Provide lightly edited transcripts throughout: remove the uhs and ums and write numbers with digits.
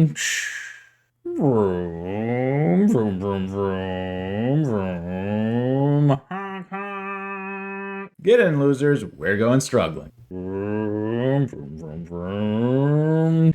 Vroom, vroom, vroom, vroom, vroom. Honk, honk. Get in, losers. We're going struggling. Vroom, vroom, vroom, vroom.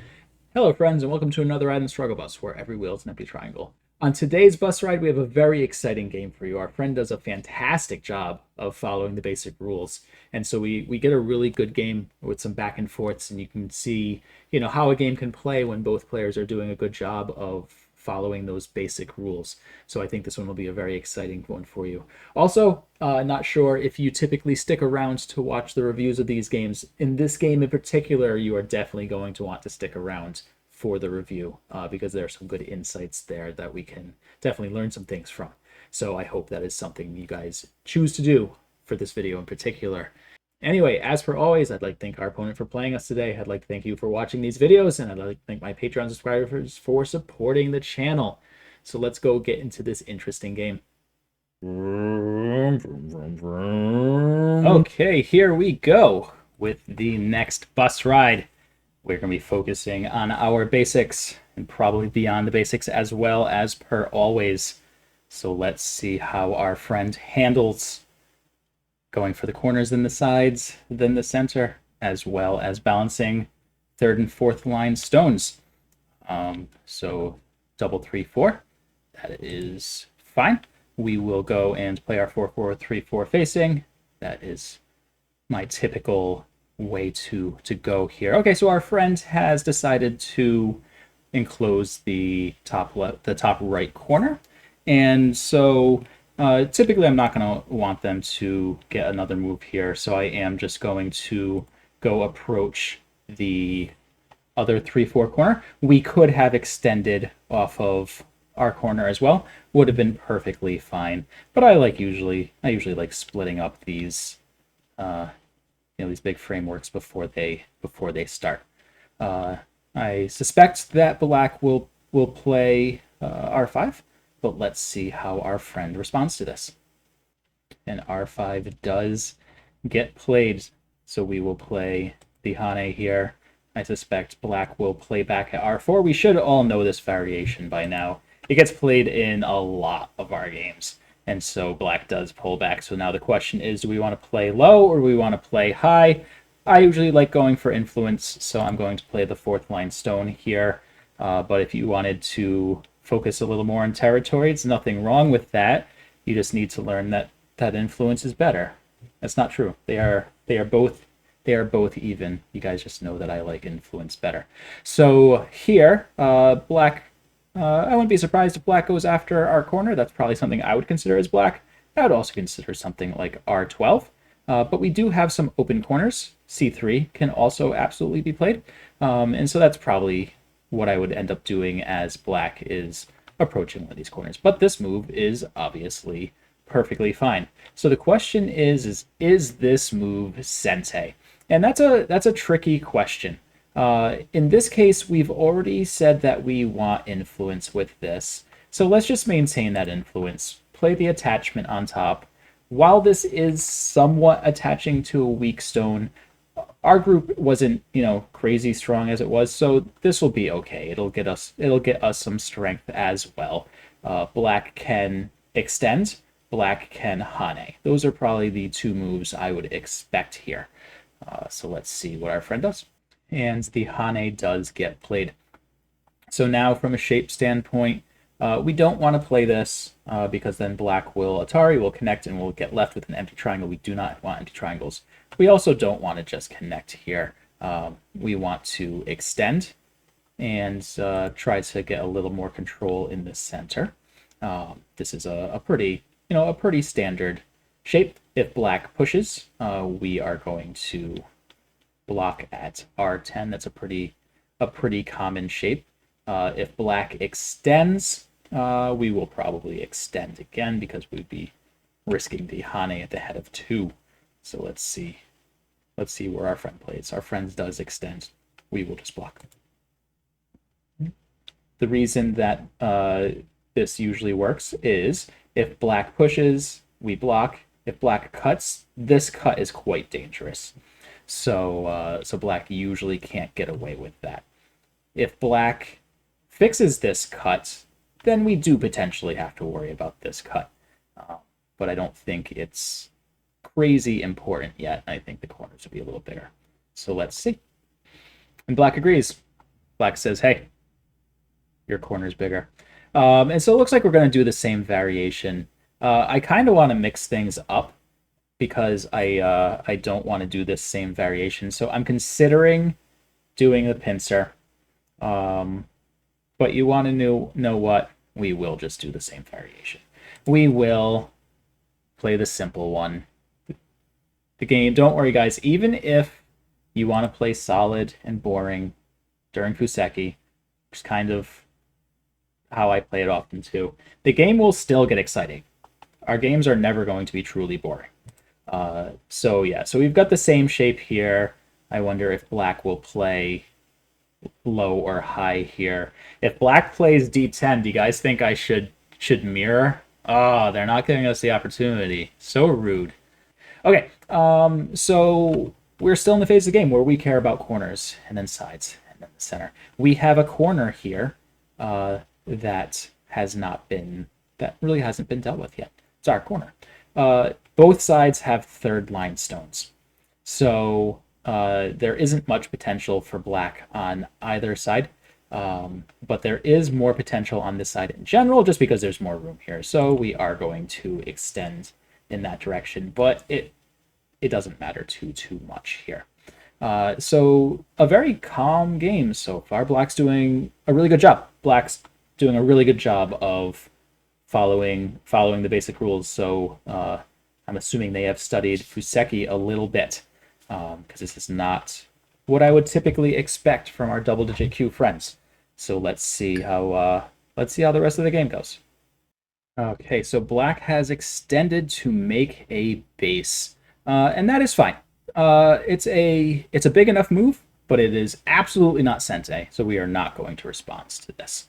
Hello, friends, and welcome to another ride in the Struggle Bus, where every wheel is an empty triangle. On today's bus ride, we have a very exciting game for you. Our friend does a fantastic job of following the basic rules, and so we get a really good game with some back and forths, and you can see, how a game can play when both players are doing a good job of following those basic rules. So I think this one will be a very exciting one for you. Also, not sure if you typically stick around to watch the reviews of these games. In this game in particular, you are definitely going to want to stick around for the review because there are some good insights there that we can definitely learn some things from. So I hope that is something you guys choose to do for this video in particular. Anyway, as per always, I'd like to thank our opponent for playing us today. I'd like to thank you for watching these videos, and I'd like to thank my Patreon subscribers for supporting the channel. So let's go get into this interesting game. Okay, here we go with the next bus ride. We're going to be focusing on our basics and probably beyond the basics as well as per always. So let's see how our friend handles going for the corners and the sides, then the center, as well as balancing third and fourth line stones. So double 3-4, that is fine. We will go and play our 4-4-3-4 facing. That is my typical way to go here. Okay, so our friend has decided to enclose the top right corner, and so typically I'm not going to want them to get another move here, so I am just going to go approach the other 3-4 corner. We could have extended off of our corner as well, would have been perfectly fine, but I usually like splitting up these these big frameworks before they start. I suspect that black will play R5, but let's see how our friend responds to this. And R5 does get played, so we will play the Hane here. I suspect black will play back at R4. We should all know this variation by now. It gets played in a lot of our games, and so black does pull back. So now the question is, do we want to play low or do we want to play high? I usually like going for influence, so I'm going to play the fourth line stone here. But if you wanted to focus a little more on territory, it's nothing wrong with that. You just need to learn that influence is better. That's not true. They are both even. You guys just know that I like influence better. So here, black. I wouldn't be surprised if black goes after our corner. That's probably something I would consider as black. I would also consider something like R12. But we do have some open corners. C3 can also absolutely be played. And so that's probably what I would end up doing as black is approaching one of these corners. But this move is obviously perfectly fine. So the question is this move sensei? And that's a tricky question. In this case, we've already said that we want influence with this. So let's just maintain that influence. Play the attachment on top. While this is somewhat attaching to a weak stone, our group wasn't, crazy strong as it was, so this will be okay. It'll get us some strength as well. Black can extend, black can Hane. Those are probably the two moves I would expect here. So let's see what our friend does. And the Hane does get played. So now from a shape standpoint, we don't want to play this because then black Atari will connect and we'll get left with an empty triangle. We do not want empty triangles. We also don't want to just connect here. We want to extend and try to get a little more control in the center. This is a pretty standard shape. If black pushes, we are going to block at R10. That's a pretty common shape. If black extends, we will probably extend again because we'd be risking the Hane at the head of 2. So let's see where our friend plays. Our friend does extend. We will just block. The reason that this usually works is if black pushes, we block. If black cuts, this cut is quite dangerous. So black usually can't get away with that. If black fixes this cut, then we do potentially have to worry about this cut. But I don't think it's crazy important yet. I think the corners will be a little bigger. So let's see. And Black agrees. Black says, hey, your corner's bigger. And so it looks like we're going to do the same variation. I kind of want to mix things up because I don't want to do this same variation. So I'm considering doing the pincer. But you want to know what? We will just do the same variation. We will play the simple one. The game, don't worry guys, even if you want to play solid and boring during Fuseki, which is kind of how I play it often too, the game will still get exciting. Our games are never going to be truly boring. So we've got the same shape here. I wonder if Black will play low or high here. If Black plays D10, do you guys think I should mirror? Oh, they're not giving us the opportunity. So rude. Okay, so we're still in the phase of the game where we care about corners and then sides and then the center. We have a corner here that really hasn't been dealt with yet. It's our corner. Both sides have third line stones. So there isn't much potential for Black on either side. But there is more potential on this side in general just because there's more room here. So we are going to extend in that direction, but it doesn't matter too much here. So a very calm game so far. Black's doing a really good job. Black's doing a really good job of following the basic rules. So I'm assuming they have studied Fuseki a little bit because this is not what I would typically expect from our double-digit Q friends. So let's see how the rest of the game goes. Okay, so Black has extended to make a base, and that is fine. It's a big enough move, but it is absolutely not Sensei, so we are not going to respond to this.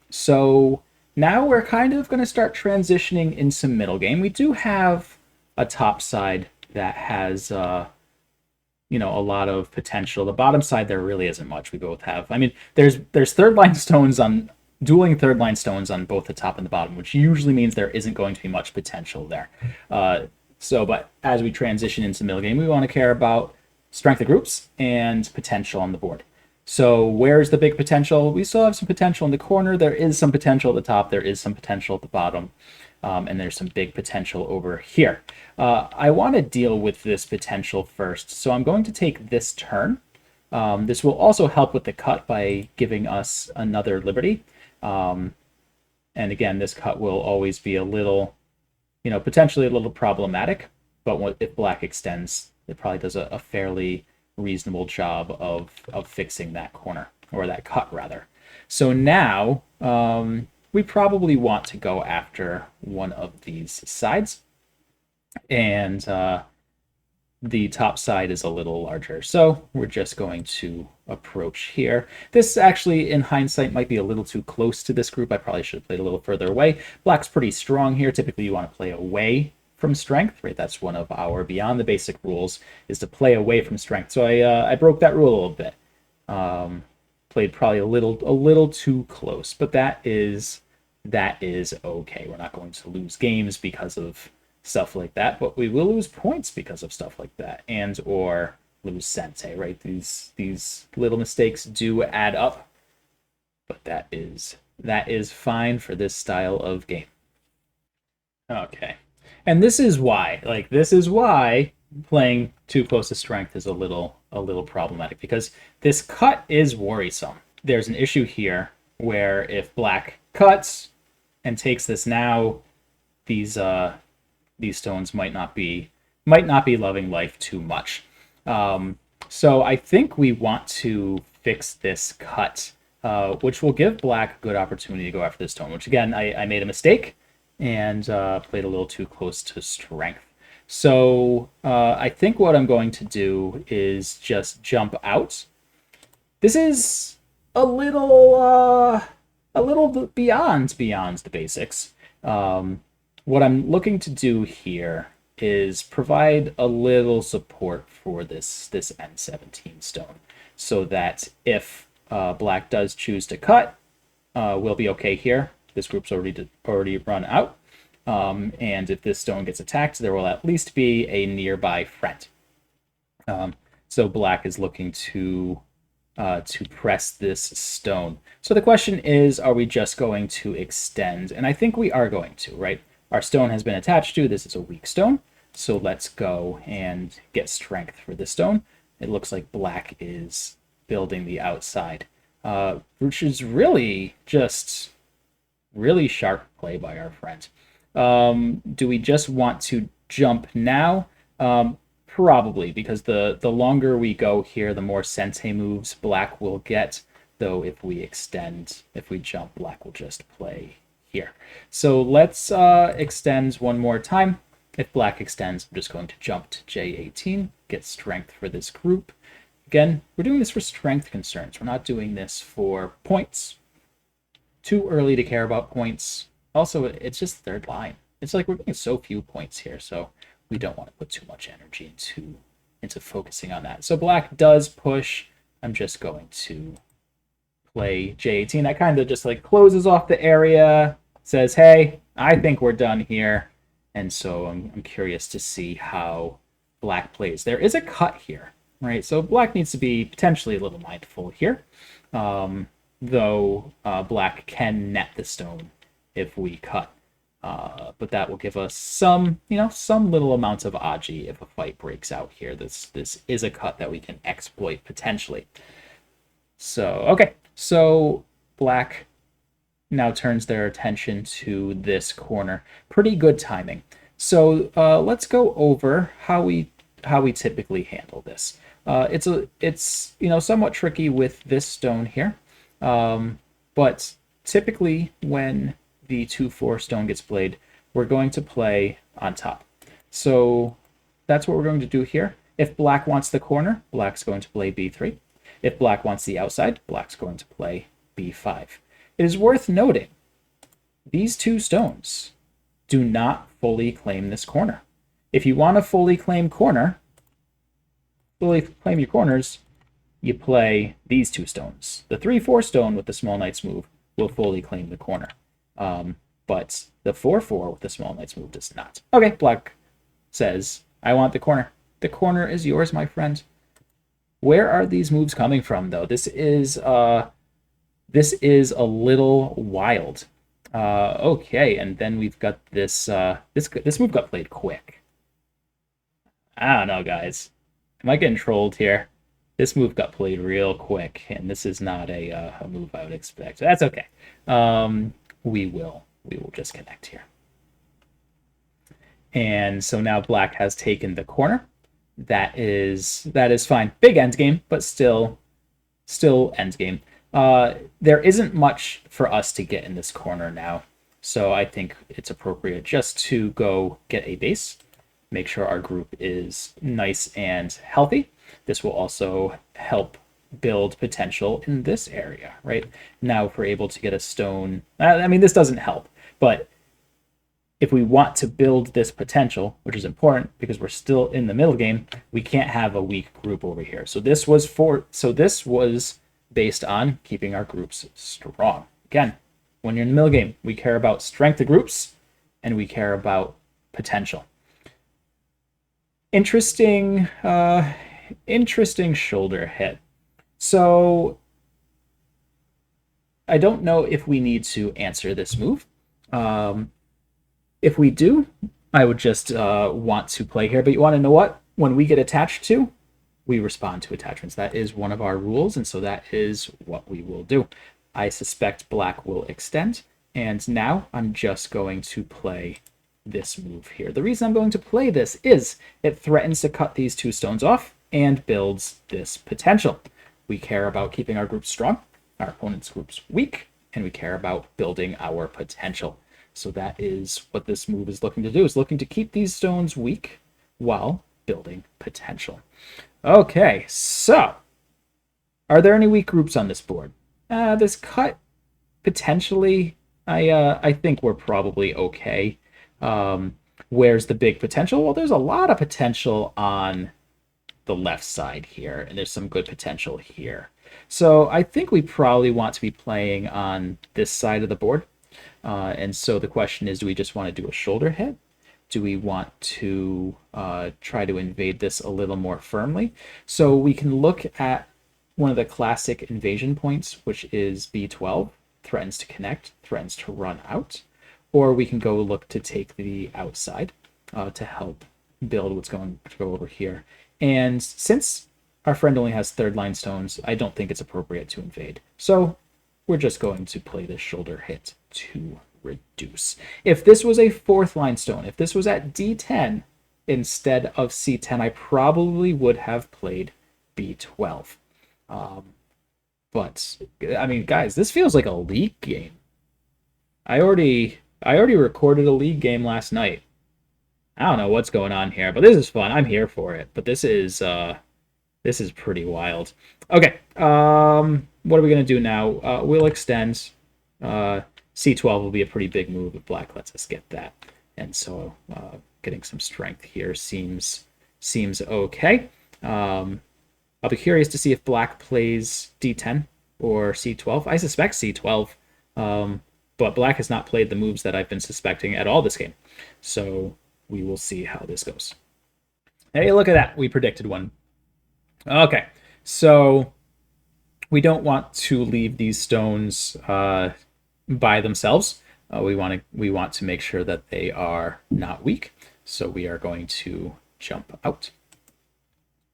So now we're kind of going to start transitioning into middle game. We do have a top side that has a lot of potential. The bottom side, there really isn't much. We both have, there's third line stones on, dueling third line stones on both the top and the bottom, which usually means there isn't going to be much potential there. But as we transition into middle game, we want to care about strength of groups and potential on the board. So where's the big potential? We still have some potential in the corner. There is some potential at the top. There is some potential at the bottom. And there's some big potential over here. I want to deal with this potential first. So I'm going to take this turn. This will also help with the cut by giving us another liberty. And again, this cut will always be a little, potentially a little problematic. But if Black extends, it probably does a fairly reasonable job of fixing that corner, or that cut rather. So now we probably want to go after one of these sides, and the top side is a little larger, so we're just going to approach here. This actually, in hindsight, might be a little too close to this group. I probably should have played a little further away. Black's pretty strong here. Typically you want to play away from strength, right? That's one of our beyond the basic rules, is to play away from strength. So I broke that rule a little bit. Played probably a little too close, but that is okay. We're not going to lose games because of stuff like that, but we will lose points because of stuff like that, and or lose Sensei, right? These little mistakes do add up, but that is fine for this style of game. Okay. And this is why playing too close to strength is a little problematic, because this cut is worrisome. There's an issue here where if Black cuts and takes this now, these stones might not be loving life too much. So I think we want to fix this cut, which will give Black a good opportunity to go after this stone, which again, I made a mistake and played a little too close to strength. So I think what I'm going to do is just jump out. This is a little beyond the basics. What I'm looking to do here is provide a little support for this N17 stone, so that if Black does choose to cut, we'll be okay here. This group's already run out. And if this stone gets attacked, there will at least be a nearby friend. So Black is looking to press this stone. So the question is, are we just going to extend? And I think we are going to, right? Our stone has been attached to. This is a weak stone. So let's go and get strength for this stone. It looks like Black is building the outside, which is really just really sharp play by our friend. Do we just want to jump now? Probably, because the longer we go here, the more sensei moves Black will get. Though if we extend, if we jump, Black will just play here. So let's extend one more time. If Black extends, I'm just going to jump to J18, get strength for this group. Again, we're doing this for strength concerns. We're not doing this for points. Too early to care about points. Also, it's just third line. It's like we're getting so few points here, so we don't want to put too much energy into focusing on that. So Black does push. I'm just going to play J18. That kind of just like closes off the area, says, hey, I think we're done here. And so I'm curious to see how Black plays. There is a cut here, right? So Black needs to be potentially a little mindful here. Though Black can net the stone if we cut. But that will give us some little amount of Aji if a fight breaks out here. This is a cut that we can exploit potentially. So, okay. So Black now turns their attention to this corner. Pretty good timing. So let's go over how we typically handle this. It's somewhat tricky with this stone here, but typically when the 2/4 stone gets played, we're going to play on top. So that's what we're going to do here. If Black wants the corner, Black's going to play B3. If Black wants the outside, Black's going to play B5. It is worth noting, these two stones do not fully claim this corner. If you want to fully claim your corners, you play these two stones. The 3/4 stone with the Small Knight's move will fully claim the corner. But the 4/4 with the Small Knight's move does not. Okay, Black says, I want the corner. The corner is yours, my friend. Where are these moves coming from, though? This is a little wild. Okay, and then we've got this. This move got played quick. I don't know, guys. Am I getting trolled here? This move got played real quick, and this is not a move I would expect. So that's okay. We will just connect here. And so now Black has taken the corner. That is fine. Big end game, but still end game. There isn't much for us to get in this corner now, so I think it's appropriate just to go get a base, make sure our group is nice and healthy. This will also help build potential in this area, right? Now if we're able to get a stone, I mean, this doesn't help, but if we want to build this potential, which is important because we're still in the middle game, we can't have a weak group over here. So this was based on keeping our groups strong. Again, when you're in the middle game, we care about strength of groups and we care about potential. Interesting shoulder hit. So I don't know if we need to answer this move. If we do, I would just want to play here. But you want to know what? When we get attached to, we respond to attachments. That is one of our rules, and so that is what we will do. I suspect Black will extend, and now I'm just going to play this move here. The reason I'm going to play this is it threatens to cut these two stones off and builds this potential. We care about keeping our group strong, our opponent's group's weak, and we care about building our potential. So that is what this move is looking to do, is looking to keep these stones weak while building potential. Okay, so are there any weak groups on this board? This cut, potentially, I think we're probably okay. Where's the big potential? Well, there's a lot of potential on the left side here, and there's some good potential here. So I think we probably want to be playing on this side of the board. And so the question is, do we just want to do a shoulder hit? Do we want to try to invade this a little more firmly? So we can look at one of the classic invasion points, which is B12, threatens to connect, threatens to run out. Or we can go look to take the outside to help build what's going to go over here. And since our friend only has third line stones, I don't think it's appropriate to invade. So we're just going to play this shoulder hit to reduce. If this was a fourth line stone, if this was at D10 instead of C10, I probably would have played B12. But I mean, guys, this feels like a league game. I already recorded a league game last night. I don't know what's going on here, but this is fun. I'm here for it. But this is pretty wild. Okay, what are we gonna do now? We'll extend. C12 will be a pretty big move if Black lets us get that, and so getting some strength here seems okay. I'll be curious to see if Black plays D10 or C12. I suspect C12, but Black has not played the moves that I've been suspecting at all this game, so we will see how this goes. Hey, look at that. We predicted one. Okay, so we don't want to leave these stones by themselves. We want to make sure that they are not weak. So we are going to jump out.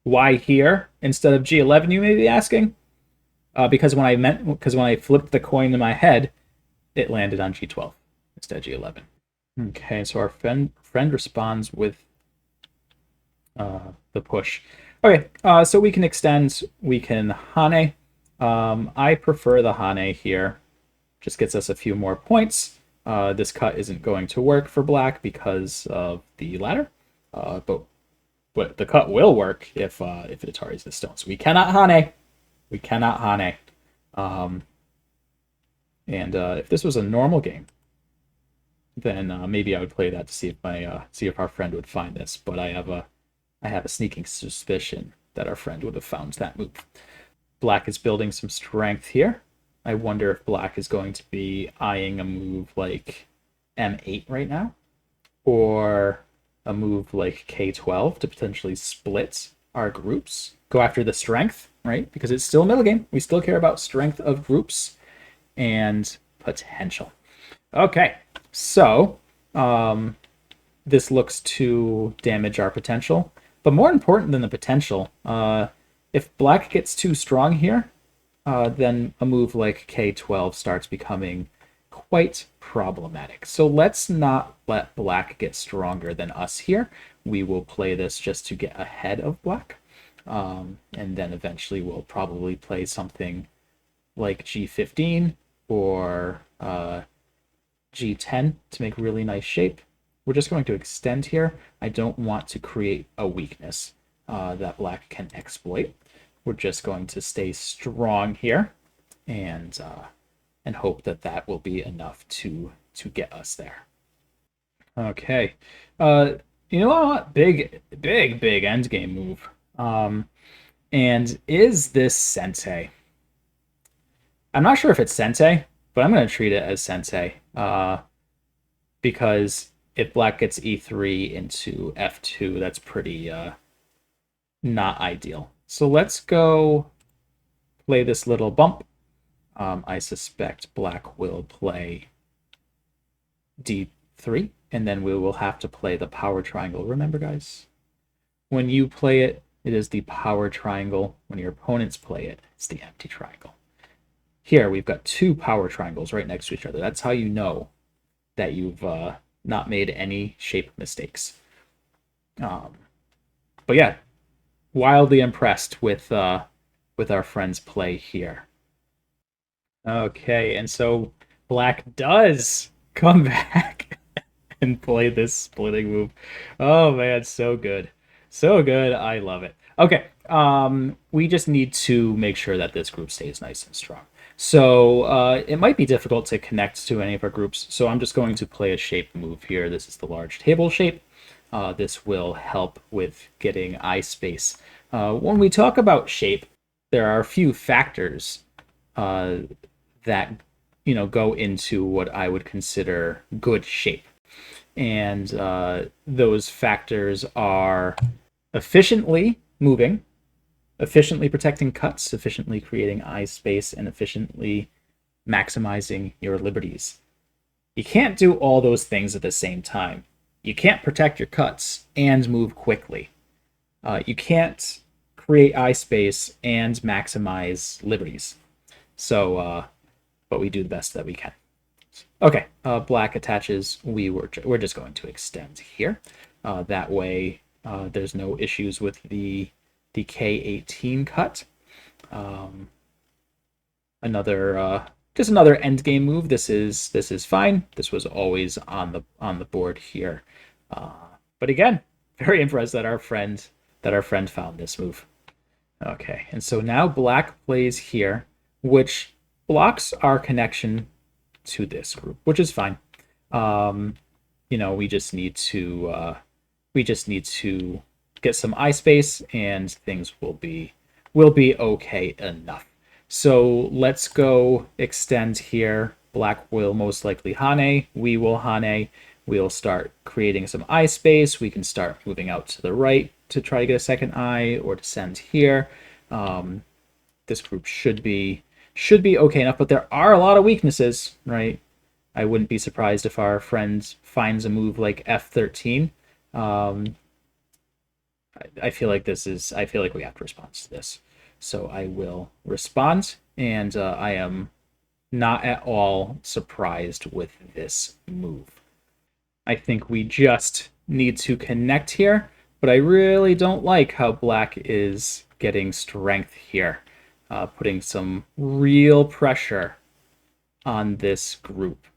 Why here instead of G11? You may be asking. Because when I flipped the coin in my head, it landed on G12 instead of G11. Okay, so our friend responds with the push. Okay, so we can extend, we can Hane. I prefer the Hane here. Just gets us a few more points. This cut isn't going to work for Black because of the ladder, but the cut will work if it Ataris the stones. We cannot Hane. We cannot Hane. And if this was a normal game, then maybe I would play that to see if our friend would find this. But I have a sneaking suspicion that our friend would have found that move. Black is building some strength here. I wonder if Black is going to be eyeing a move like M8 right now, or a move like K12 to potentially split our groups. Go after the strength, right? Because it's still a middle game. We still care about strength of groups and potential. Okay, so this looks to damage our potential. But more important than the potential, if Black gets too strong here, then a move like K12 starts becoming quite problematic. So let's not let Black get stronger than us here. We will play this just to get ahead of Black. And then eventually we'll probably play something like G15 or G10 to make really nice shape. We're just going to extend here. I don't want to create a weakness that Black can exploit. We're just going to stay strong here and hope that will be enough to get us there. Okay. You know what? Big endgame move. And is this Sente? I'm not sure if it's Sente, but I'm going to treat it as Sente. Because if Black gets E3 into F2, that's pretty not ideal. So let's go play this little bump. I suspect Black will play D3, and then we will have to play the power triangle. Remember, guys, when you play it, it is the power triangle. When your opponents play it, it's the empty triangle. Here, we've got two power triangles right next to each other. That's how you know that you've not made any shape mistakes. But yeah, wildly impressed with our friend's play here. Okay, and so Black does come back and play this splitting move. Oh man, so good. So good. I love it. Okay, we just need to make sure that this group stays nice and strong. So it might be difficult to connect to any of our groups, so I'm just going to play a shape move here. This is the large table shape. This will help with getting eye space. When we talk about shape, there are a few factors that go into what I would consider good shape, and those factors are efficiently moving, efficiently protecting cuts, efficiently creating eye space, and efficiently maximizing your liberties. You can't do all those things at the same time. You can't protect your cuts and move quickly. You can't create eye space and maximize liberties. So, but we do the best that we can. Okay, black attaches. We're just going to extend here. That way, there's no issues with the K18 cut. Just another end game move. This is fine. This was always on the board here. But again, very impressed that our friend found this move. Okay, and so now black plays here, which blocks our connection to this group, which is fine. We just need to get some eye space, and things will be okay enough. So let's go extend here. Black will most likely Hane. We will Hane. We'll start creating some eye space. We can start moving out to the right to try to get a second eye, or descend here. This group should be okay enough, but there are a lot of weaknesses, right? I wouldn't be surprised if our friend finds a move like F13. I feel like we have to respond to this. So I will respond, and I am not at all surprised with this move. I think we just need to connect here, but I really don't like how black is getting strength here, putting some real pressure on this group.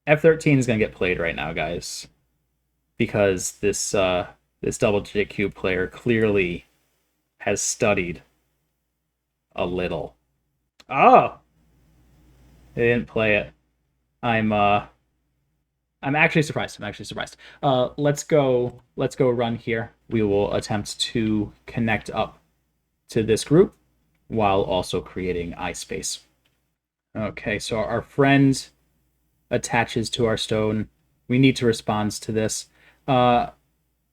F13 is going to get played right now, guys, because this double JQ player clearly has studied a little. Oh, they didn't play it. I'm actually surprised. Let's go run here. We will attempt to connect up to this group while also creating eye space. Okay, so our friend attaches to our stone. We need to respond to this. I'm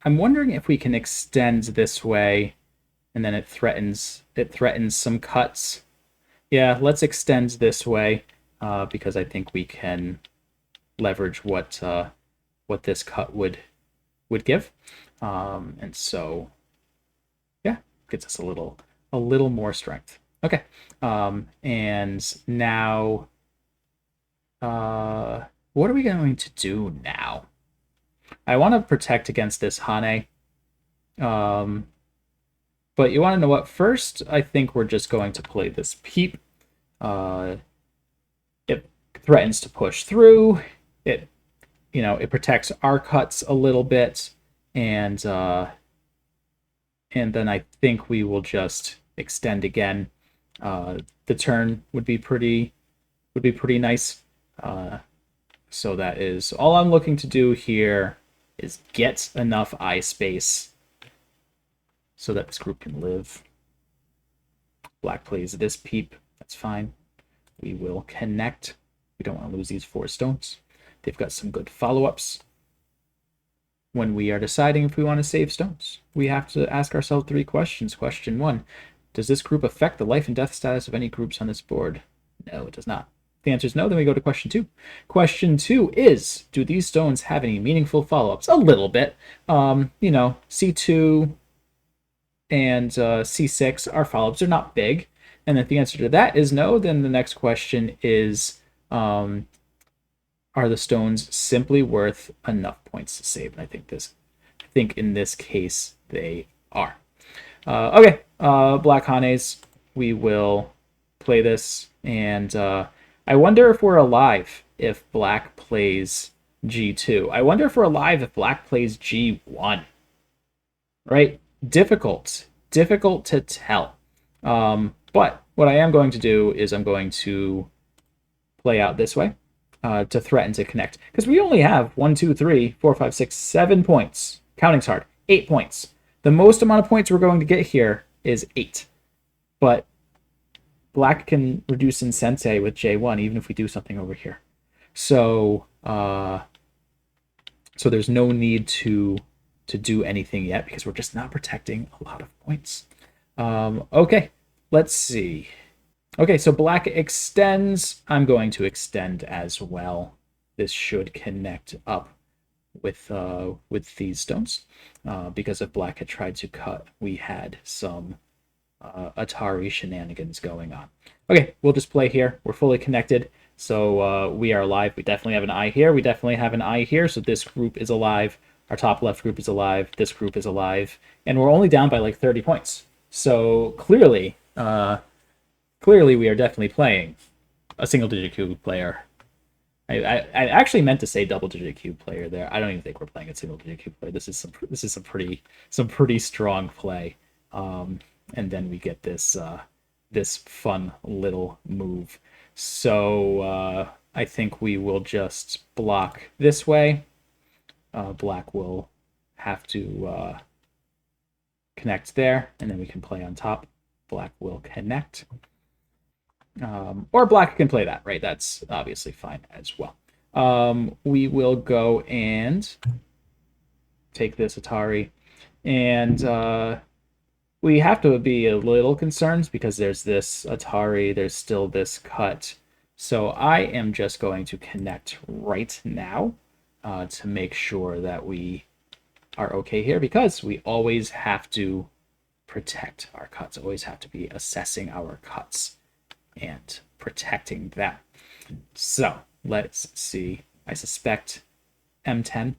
wondering if we can extend this way, and then it threatens some cuts. Yeah, let's extend this way, because I think we can leverage what this cut would give, and so yeah, gets us a little more strength. Okay, and now what are we going to do now? I want to protect against this Hane, but you want to know what? First, I think we're just going to play this Peep. It threatens to push through. It protects our cuts a little bit, and then I think we will just extend again. The turn would be pretty nice. So that is all I'm looking to do here, is get enough eye space so that this group can live. Black plays this Peep. That's fine. We will connect. We don't want to lose these 4 stones. They've got some good follow-ups. When we are deciding if we want to save stones, we have to ask ourselves 3 questions. Question 1, does this group affect the life and death status of any groups on this board? No, it does not. If the answer is no, then we go to question 2. Question 2 is, do these stones have any meaningful follow-ups? A little bit. C2 and C6 are follow-ups. They're not big. And if the answer to that is no, then the next question is, are the stones simply worth enough points to save? And I think in this case they are. Okay, Black Hanes, we will play this, and I wonder if we're alive if Black plays G2. I wonder if we're alive if Black plays G1. Right? Difficult to tell. But what I am going to do is I'm going to play out this way to threaten to connect. Because we only have 1, 2, 3, 4, 5, 6, 7 points. Counting's hard. 8 points. The most amount of points we're going to get here is 8. but black can reduce in Sensei with J1 even if we do something over here. So so there's no need to do anything yet because we're just not protecting a lot of points. Okay, let's see. Okay, so black extends. I'm going to extend as well. This should connect up with these stones because if black had tried to cut, we had some Atari shenanigans going on. Okay, we'll just play here. We're fully connected, so we are alive. We definitely have an eye here. We definitely have an eye here, so this group is alive. Our top left group is alive. This group is alive. And we're only down by like 30 points. So clearly, we are definitely playing a single-digit cube player. I actually meant to say double-digit cube player there. I don't even think we're playing a single-digit cube player. This is some pretty strong play. And then we get this this fun little move. So I think we will just block this way. Black will have to connect there, and then we can play on top. Black will connect. Or black can play that, right? That's obviously fine as well. We will go and take this Atari, and we have to be a little concerned because there's this Atari, there's still this cut. So I am just going to connect right now to make sure that we are okay here because we always have to protect our cuts, always have to be assessing our cuts and protecting them. So let's see. I suspect M10,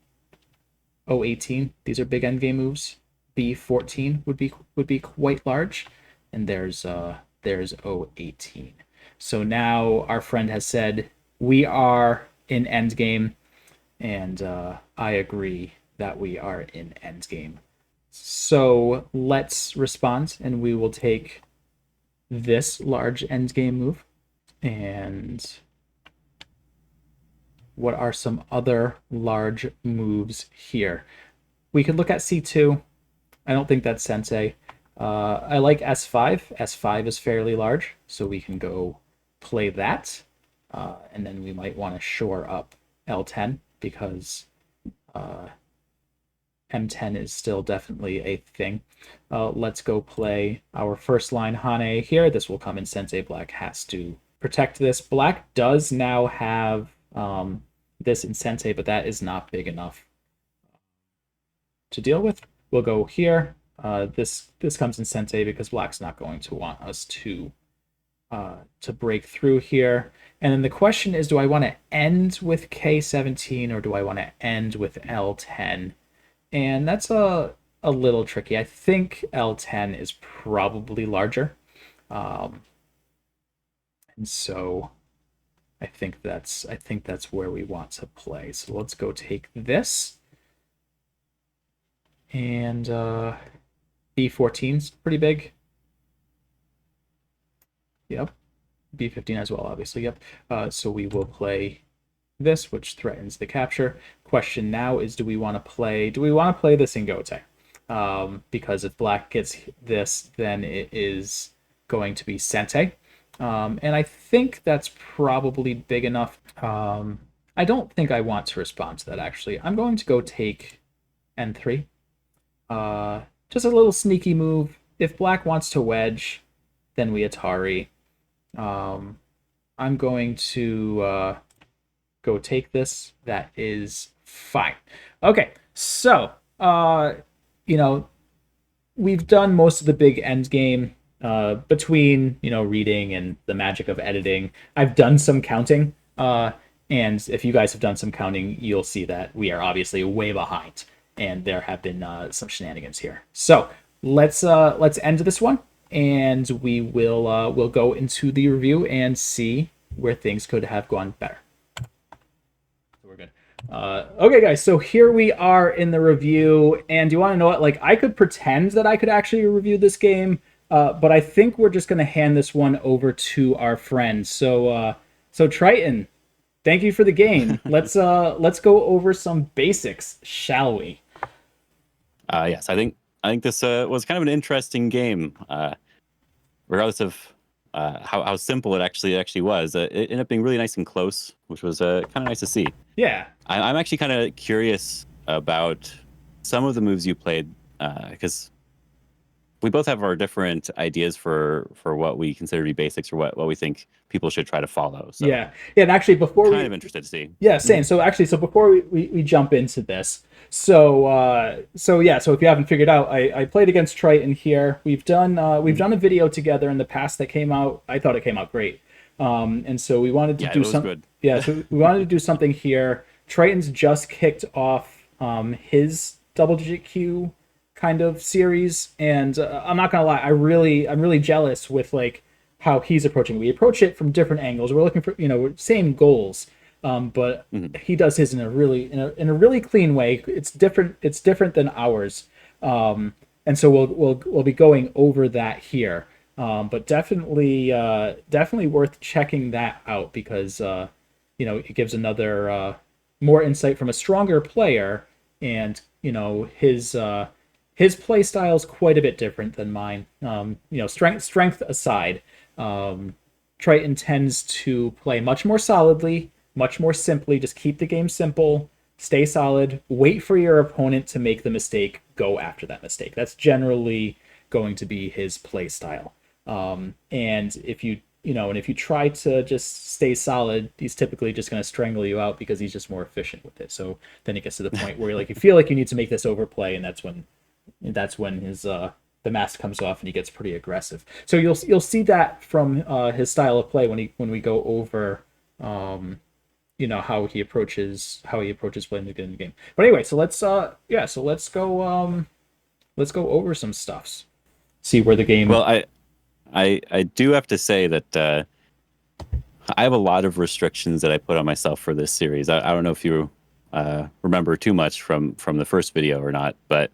O18, these are big endgame moves. B14 would be quite large, and there's O18. So now our friend has said we are in endgame, and I agree that we are in endgame. So let's respond, and we will take this large endgame move. And what are some other large moves here? We could look at C2. I don't think that's Sensei. I like S5. S5 is fairly large, so we can go play that. And then we might want to shore up L10 because M10 is still definitely a thing. Let's go play our first line Hane here. This will come in Sensei. Black has to protect this. Black does now have this in Sensei, but that is not big enough to deal with. We'll go here. This comes in Sensei because black's not going to want us to break through here. And then the question is, do I want to end with K17 or do I want to end with L10? And that's a little tricky. I think L10 is probably larger. And so I think that's where we want to play. So let's go take this. And B14's pretty big. Yep. B15 as well, obviously. Yep. So we will play this, which threatens the capture. Question now is, do we want to play this in Gote? Because if black gets this, then it is going to be Sente. And I think that's probably big enough. I don't think I want to respond to that, actually. I'm going to go take N3. Just a little sneaky move. If black wants to wedge, then we Atari. I'm going to go take this. That is fine. Okay, so we've done most of the big end game between reading and the magic of editing. I've done some counting, and if you guys have done some counting, you'll see that we are obviously way behind, and there have been some shenanigans here. So let's end this one, and we'll go into the review and see where things could have gone better. So we're good. Okay, guys. So here we are in the review, and do you want to know what? Like, I could pretend that I could actually review this game, but I think we're just gonna hand this one over to our friend. So Triton, thank you for the game. Let's go over some basics, shall we? Yes, I think this was kind of an interesting game. regardless of how simple it actually was, it ended up being really nice and close, which was kind of nice to see. Yeah. I'm actually kind of curious about some of the moves you played because we both have our different ideas for what we consider to be basics or what we think people should try to follow. So Yeah. Yeah. And actually, before kind we of interested to see. Yeah, Mhm. same. So actually, so before we jump into this, so yeah, so if you haven't figured out, I played against Triton here. We've Mhm. done a video together in the past that came out. I thought it came out great. And so we wanted to Yeah, it do was some good. yeah, so we wanted to do something here. Triton's just kicked off his double digit Q kind of series, and I'm not gonna lie, I'm really jealous with like how he's approaching. We approach it from different angles. We're looking for same goals, but Mhm. he does his in a really in a really clean way. It's different. It's different than ours, and so we'll be going over that here. But definitely definitely worth checking that out because it gives another more insight from a stronger player, and his play style is quite a bit different than mine. Strength aside, Triton tends to play much more solidly, much more simply. Just keep the game simple, stay solid, wait for your opponent to make the mistake, go after that mistake. That's generally going to be his play style. And if you try to just stay solid, he's typically just going to strangle you out because he's just more efficient with it. So then it gets to the point where you feel like you need to make this overplay, and that's when his the mask comes off and he gets pretty aggressive. So you'll see that from his style of play when we go over how he approaches playing the game. But anyway, so let's go over some stuffs. See where the game. Well, I do have to say that I have a lot of restrictions that I put on myself for this series. I don't know if you remember too much from the first video or not, but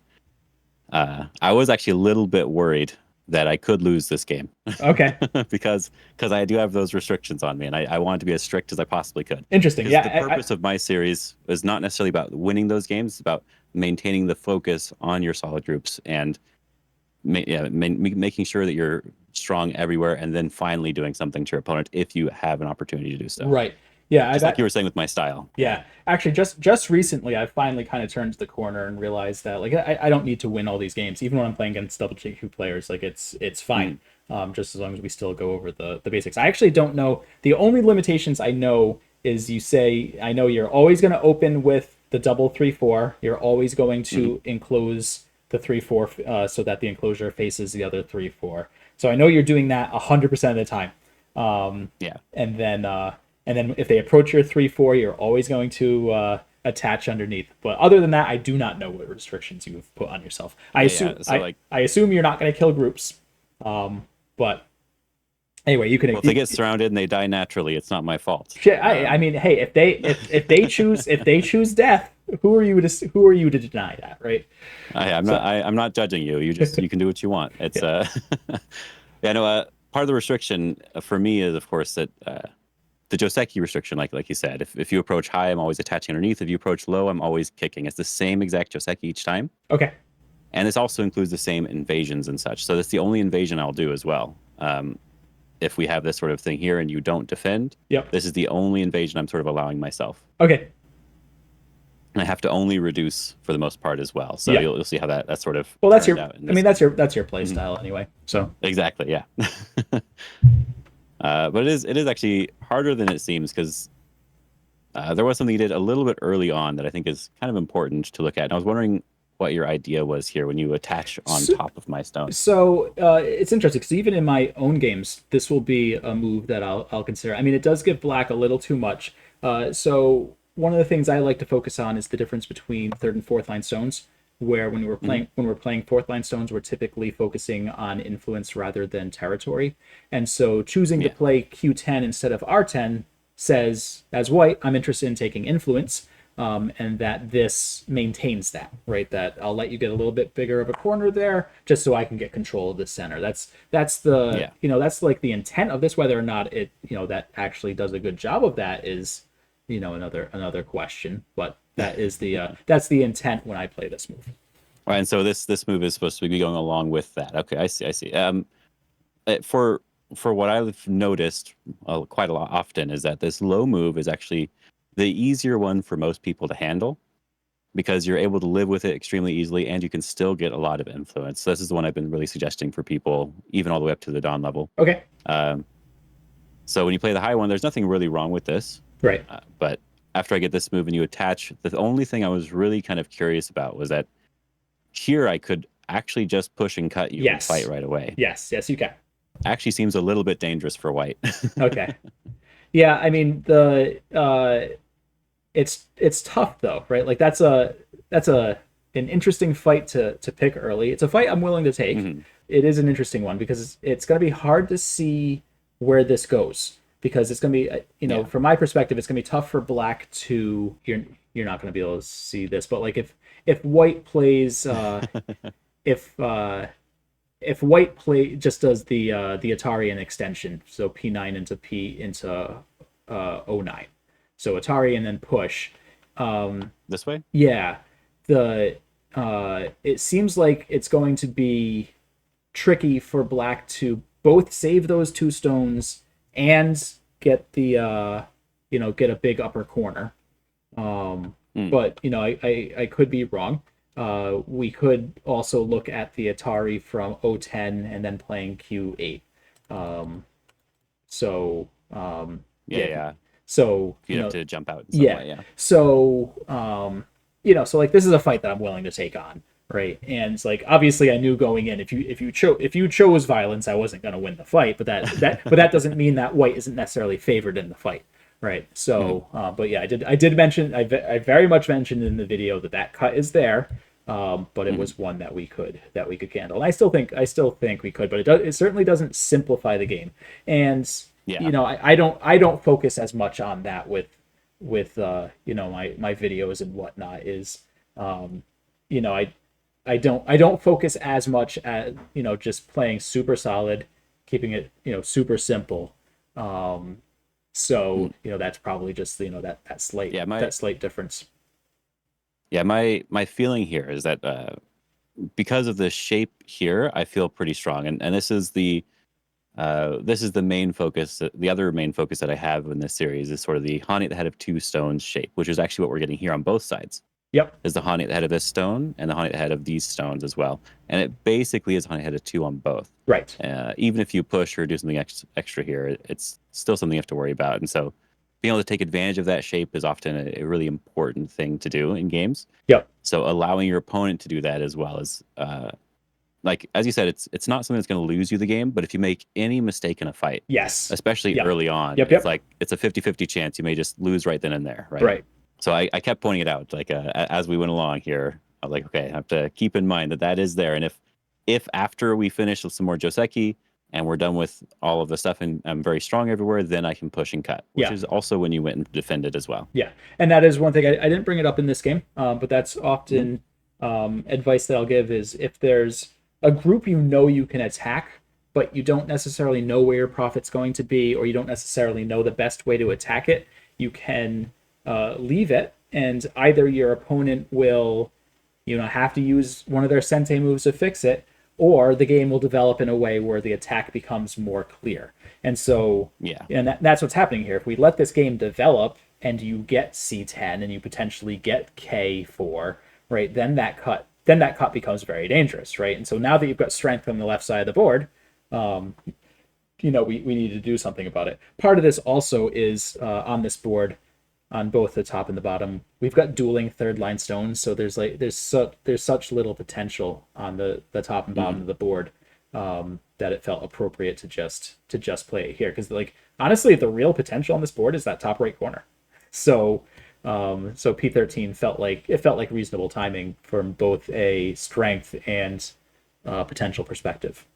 I was actually a little bit worried that I could lose this game Okay, because I do have those restrictions on me, and I wanted to be as strict as I possibly could. interesting. Because the Yeah, purpose of my series is not necessarily about winning those games; it's about maintaining the focus on your solid groups and making sure that you're strong everywhere, and then finally doing something to your opponent if you have an opportunity to do so. right. Yeah, Just like you were saying with my style. Yeah. Yeah, actually, just recently, I finally kind of turned the corner and realized that like I don't need to win all these games, even when I'm playing against double JQ players. Like it's fine, Mm. just as long as we still go over the basics. I actually don't know. The only limitations I know is I know you're always going to open with the double 3-4. You're always going Hmm. to enclose the 3-4 so that the enclosure faces the other 3-4. So I know you're doing that 100% of the time. Yeah. And then if they approach your 3-4, you're always going to attach underneath. But other than that, I do not know what restrictions you have put on yourself. I Yeah. assume Yeah. So I, like, I assume you're not going to kill groups. But anyway, you can well, if they get surrounded and they die naturally, it's not my fault. shit. I mean, hey, if they choose death, who are you to deny that, right? I'm not. So I'm not judging you. You can do what you want. It's yeah, yeah. No. Part of the restriction for me is, of course, that the Joseki restriction, like you said, if you approach high, I'm always attaching underneath. If you approach low, I'm always kicking. It's the same exact Joseki each time, okay, and this also includes the same invasions and such. So that's the only invasion I'll do as well. If we have this sort of thing here and you don't defend, yep, this is the only invasion I'm sort of allowing myself. okay, And I have to only reduce for the most part as well. So yeah. you'll see how that sort of Well, that's turned your. out in I mean, this that's game. your play Mhm. style anyway. So Exactly, yeah. But it is actually harder than it seems because there was something you did a little bit early on that I think is kind of important to look at. And I was wondering what your idea was here when you attach on so, top of my stone. it's interesting because even in my own games, this will be a move that I'll consider. I mean, it does give black a little too much. So one of the things I like to focus on is the difference between third and fourth line stones. Where Hmm. when we're playing fourth line stones, we're typically focusing on influence rather than territory. And so choosing to Yeah, play Q10 instead of R10 says, as white, I'm interested in taking influence, and that this maintains that, right? That I'll let you get a little bit bigger of a corner there, just so I can get control of the center. That's the yeah, that's like the intent of this. Whether or not it that actually does a good job of that is another question. But that's the intent when I play this move. All right, and so this move is supposed to be going along with that. Okay, I see. I see. For what I've noticed quite a lot often is that this low move is actually the easier one for most people to handle because you're able to live with it extremely easily and you can still get a lot of influence. So this is the one I've been really suggesting for people, even all the way up to the Dawn level. Okay. Um, so when you play the high one, there's nothing really wrong with this. Right. But after I get this move and you attach, the only thing I was really kind of curious about was that here I could actually just push and cut you and Yes. fight right away. Yes, you can. Actually seems a little bit dangerous for white. Okay. Yeah, I mean the it's tough though, right? Like that's a an interesting fight to pick early. It's a fight I'm willing to take. Mhm. It is an interesting one because it's going to be hard to see where this goes because it's going to be Yeah. from my perspective it's going to be tough for black to you're not going to be able to see this, but like if white plays if if white play just does the Atarian extension, so P9 into P into O9, so Atari and then push. This way? Yeah, the it seems like it's going to be tricky for black to both save those two stones and get the get a big upper corner. Mm. But I could be wrong. We could also look at the Atari from O10 and then playing Q8. Um, so Yeah. so You'd have to jump out in some yeah. way, yeah. So so like this is a fight that I'm willing to take on, right? And it's like obviously I knew going in if you chose violence, I wasn't going to win the fight, but that doesn't mean that white isn't necessarily favored in the fight, right? So, but yeah, I did mention I very much mentioned in the video that cut is there, but it was one that we could handle. And I still think we could, but it certainly doesn't simplify the game. And Yeah. I don't focus as much on that with my videos and whatnot is I don't focus as much at just playing super solid, keeping it super simple. So that's probably just that slight that slight difference. Yeah, my feeling here is that because of the shape here, I feel pretty strong, and this is the main focus. The other main focus that I have in this series is sort of the Hani at the head of two stones shape, which is actually what we're getting here on both sides. Yep. Is the Hani at the head of this stone and the Hani at the head of these stones as well, and it basically is Hani at the head of two on both. Right. Even if you push or do something extra here, it's still something you have to worry about, and so being able to take advantage of that shape is often a really important thing to do in games. Yep. So allowing your opponent to do that as well as like as you said, it's not something that's going to lose you the game, but if you make any mistake in a fight, Yes. especially Yep. early on, Yep. it's like it's a 50-50 chance you may just lose right then and there, right? Right. So I kept pointing it out, like as we went along here, I was like, okay, I have to keep in mind that is there, and if after we finish with some more Joseki and we're done with all of the stuff and I'm very strong everywhere, then I can push and cut, which is also when you went and defended as well. Yeah, and that is one thing I didn't bring it up in this game, but that's often advice that I'll give is if there's a group you can attack, but you don't necessarily know where your profit's going to be, or you don't necessarily know the best way to attack it, you can leave it, and either your opponent will, have to use one of their Sente moves to fix it, or the game will develop in a way where the attack becomes more clear. And so, and that's what's happening here. If we let this game develop and you get C10 and you potentially get K4, right, then that cut becomes very dangerous, right? And so now that you've got strength on the left side of the board, we need to do something about it. Part of this also is on this board, on both the top and the bottom, we've got dueling third line stones, so there's such little potential on the top and bottom of the board that it felt appropriate to just play it here, because like honestly the real potential on this board is that top right corner. So P13 felt like reasonable timing from both a strength and potential perspective.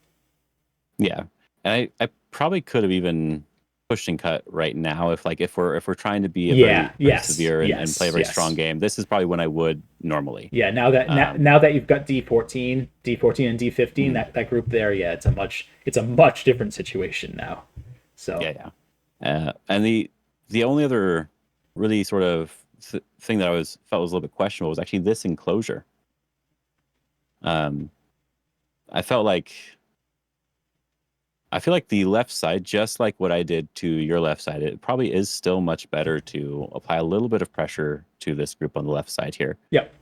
Yeah, and I probably could have even pushed and cut right now if we're trying to be very severe and play a very strong game. This is probably when I would normally. Yeah, now that you've got D14 and D15, that group there, it's a much different situation now. So and the only other really sort of thing that felt was a little bit questionable was actually this enclosure. I felt like I feel like the left side, just like what I did to your left side, it probably is still much better to apply a little bit of pressure to this group on the left side here, Yep.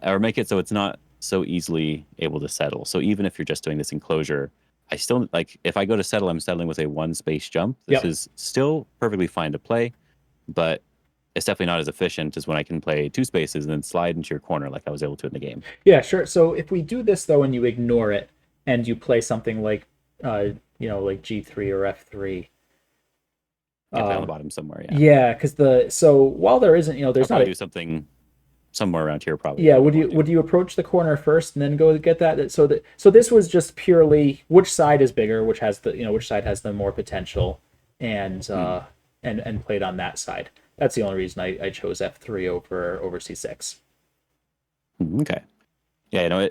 or make it so it's not so easily able to settle. So even if you're just doing this enclosure, I still like if I go to settle, I'm settling with a one space jump. This Yep. is still perfectly fine to play, but it's definitely not as efficient as when I can play two spaces and then slide into your corner like I was able to in the game. Yeah, sure. So if we do this though, and you ignore it, and you play something like, like G3 or F3. Yeah, play on the bottom somewhere. Yeah, Yeah, because so while there isn't, I'll there's not probably a. do something somewhere around here. Probably. Yeah, I would want to. you approach the corner first and then go get that? So this was just purely which side is bigger, which has which side has the more potential, and and played on that side. That's the only reason I chose F3 over C6. Okay. Yeah,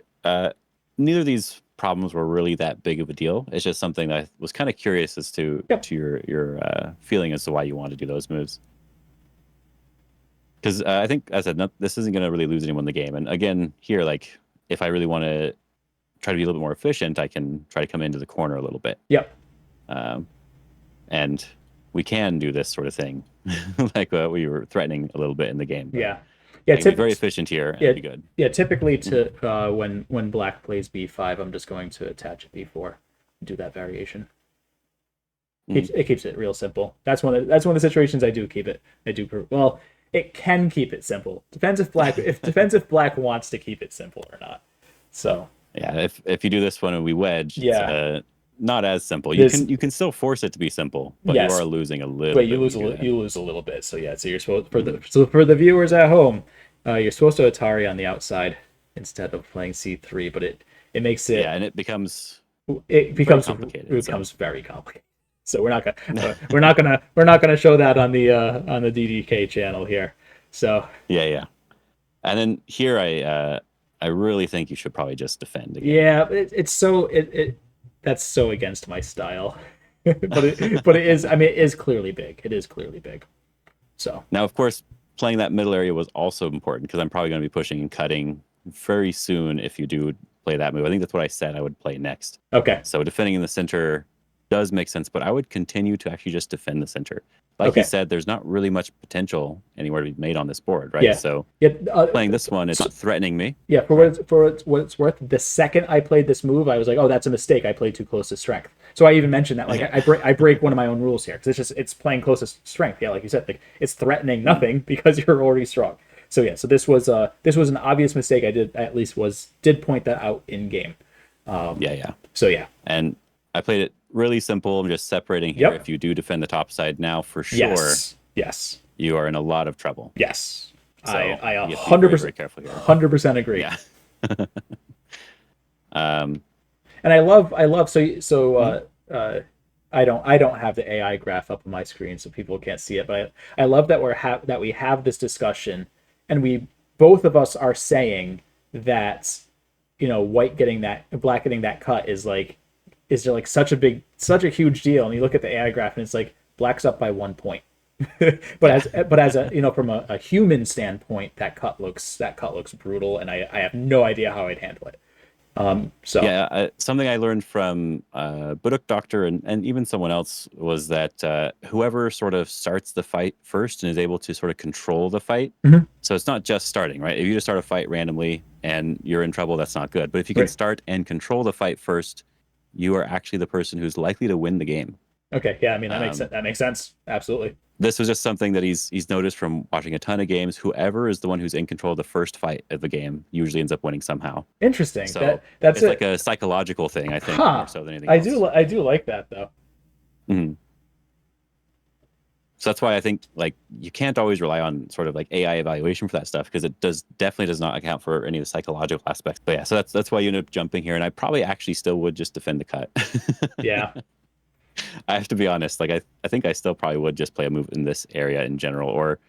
neither of these problems were really that big of a deal. It's just something that I was kind of curious as Yep. to your feeling as to why you want to do those moves. Because I think, as I said, this isn't going to really lose anyone in the game. And again, here, like, if I really want to try to be a little bit more efficient, I can try to come into the corner a little bit. Yep. Um, and we can do this sort of thing, like we were threatening a little bit in the game. Yeah. Yeah. I can be very efficient here and Yeah. be good. Yeah. Typically, when black plays B5, I'm just going to attach a B4, do that variation. It keeps it real simple. That's one of the situations I do keep it. Well. It can keep it simple. Depends if black wants to keep it simple or not. So yeah, if you do this one and we wedge, yeah, it's not as simple. You can still force it to be simple, but yes, you are losing a little. but bit you lose a little bit. So yeah, so you're supposed for the viewers at home, you're supposed to Atari on the outside instead of playing C3, but it makes it and it becomes complicated. It becomes very complicated. So we're not gonna show that on the DDK channel here. So yeah. And then here I really think you should probably just defend again. Yeah, that's so against my style. but it is. I mean, it is clearly big. It is clearly big. So now, of course, playing that middle area was also important because I'm probably going to be pushing and cutting very soon if you do play that move. I think that's what I said I would play next. okay. So defending in the center does make sense, but I would continue to actually just defend the center. Like Okay. you said, there's not really much potential anywhere to be made on this board, right? Yeah. So Yeah. playing this one is not threatening me. Yeah. What it's worth, the second I played this move, I was like, oh, that's a mistake. I played too close to strength. So I even mentioned that, like, I break one of my own rules here because it's playing close to strength. Yeah, like you said, like it's threatening nothing because you're already strong. So yeah, so this was an obvious mistake. I did point that out in game. Yeah. So yeah. And I played it really simple. I'm just separating here. Yep. If you do defend the top side now, for sure, Yes. you are in a lot of trouble. Yes. So I you have to be very, 100% very careful here. 100% agree. Yeah. And I love I don't have the AI graph up on my screen so people can't see it, but I love that we have this discussion and we both of us are saying that black getting that cut is like such a huge deal, and you look at the AI graph and it's like black's up by 1 point. but as a from a human standpoint, that cut looks brutal, and I have no idea how I'd handle it. So yeah, something I learned from Buduk Doctor and even someone else was that whoever sort of starts the fight first and is able to sort of control the fight. Mhm. So it's not just starting, right? If you just start a fight randomly and you're in trouble, that's not good. But if you can Right. start and control the fight first, you are actually the person who's likely to win the game. Okay, yeah, I mean that makes sense. Absolutely. This was just something that he's noticed from watching a ton of games. Whoever is the one who's in control of the first fight of the game usually ends up winning somehow. Interesting. So That's it's like a psychological thing, I think, more so than anything else. I do like that though. Mm-hmm. So that's why I think like you can't always rely on sort of like AI evaluation for that stuff because it definitely does not account for any of the psychological aspects. But yeah, so that's why you end up jumping here, and I probably actually still would just defend the cut. Yeah. I have to be honest. Like I think I still probably would just play a move in this area in general, or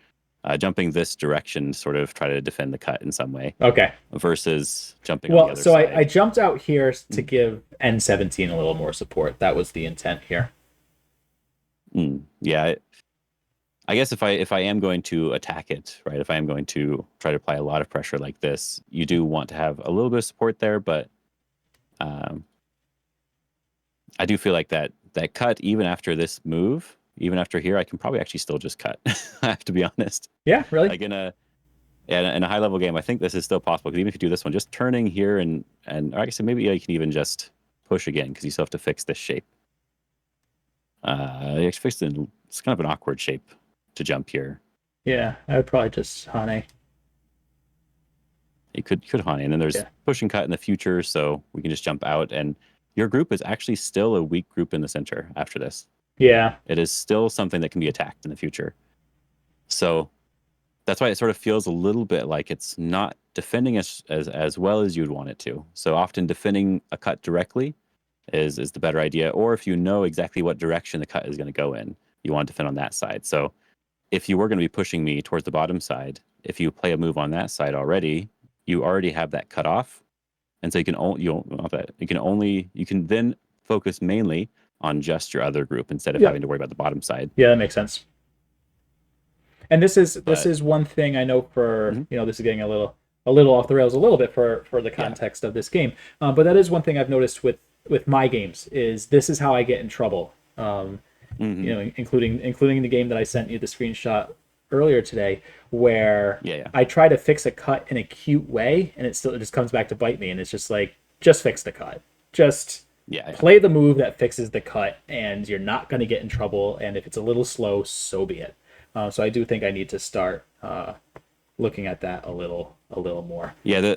jumping this direction, sort of try to defend the cut in some way. Okay. Versus jumping. On the Well, other so side. I jumped out here to give N17 a little more support. That was the intent here. Yeah. I guess if I am going to attack it, right? If I am going to try to apply a lot of pressure like this, you do want to have a little bit of support there, but I do feel like that cut, even after this move, even after here, I can probably actually still just cut. I have to be honest. Yeah, really. Like in a high level game, I think this is still possible. Because even if you do this one, just turning here and or I guess maybe you can even just push again because you still have to fix this shape. You have to fix it. It's kind of an awkward shape to jump here. Yeah, I would probably just Hane. You could Hane, and then there's Yeah. push and cut in the future, so we can just jump out. And your group is actually still a weak group in the center after this. Yeah. It is still something that can be attacked in the future. So that's why it sort of feels a little bit like it's not defending as well as you'd want it to. So often defending a cut directly is the better idea. Or if you know exactly what direction the cut is going to go in, you want to defend on that side. So if you were going to be pushing me towards the bottom side, if you play a move on that side already, you already have that cut off. And so you can then focus mainly on just your other group instead of Yeah. having to worry about the bottom side. Yeah, that makes sense. And this is But one thing I know for Mhm. this is getting a little off the rails a little bit for the context of this game, but that is one thing I've noticed with my games is this is how I get in trouble. Mhm. Including the game that I sent you the screenshot earlier today, where Yeah. I try to fix a cut in a cute way, and it just comes back to bite me, and it's just like just fix the cut, just Yeah. play the move that fixes the cut, and you're not going to get in trouble. And if it's a little slow, so be it. So I do think I need to start looking at that a little more. Yeah,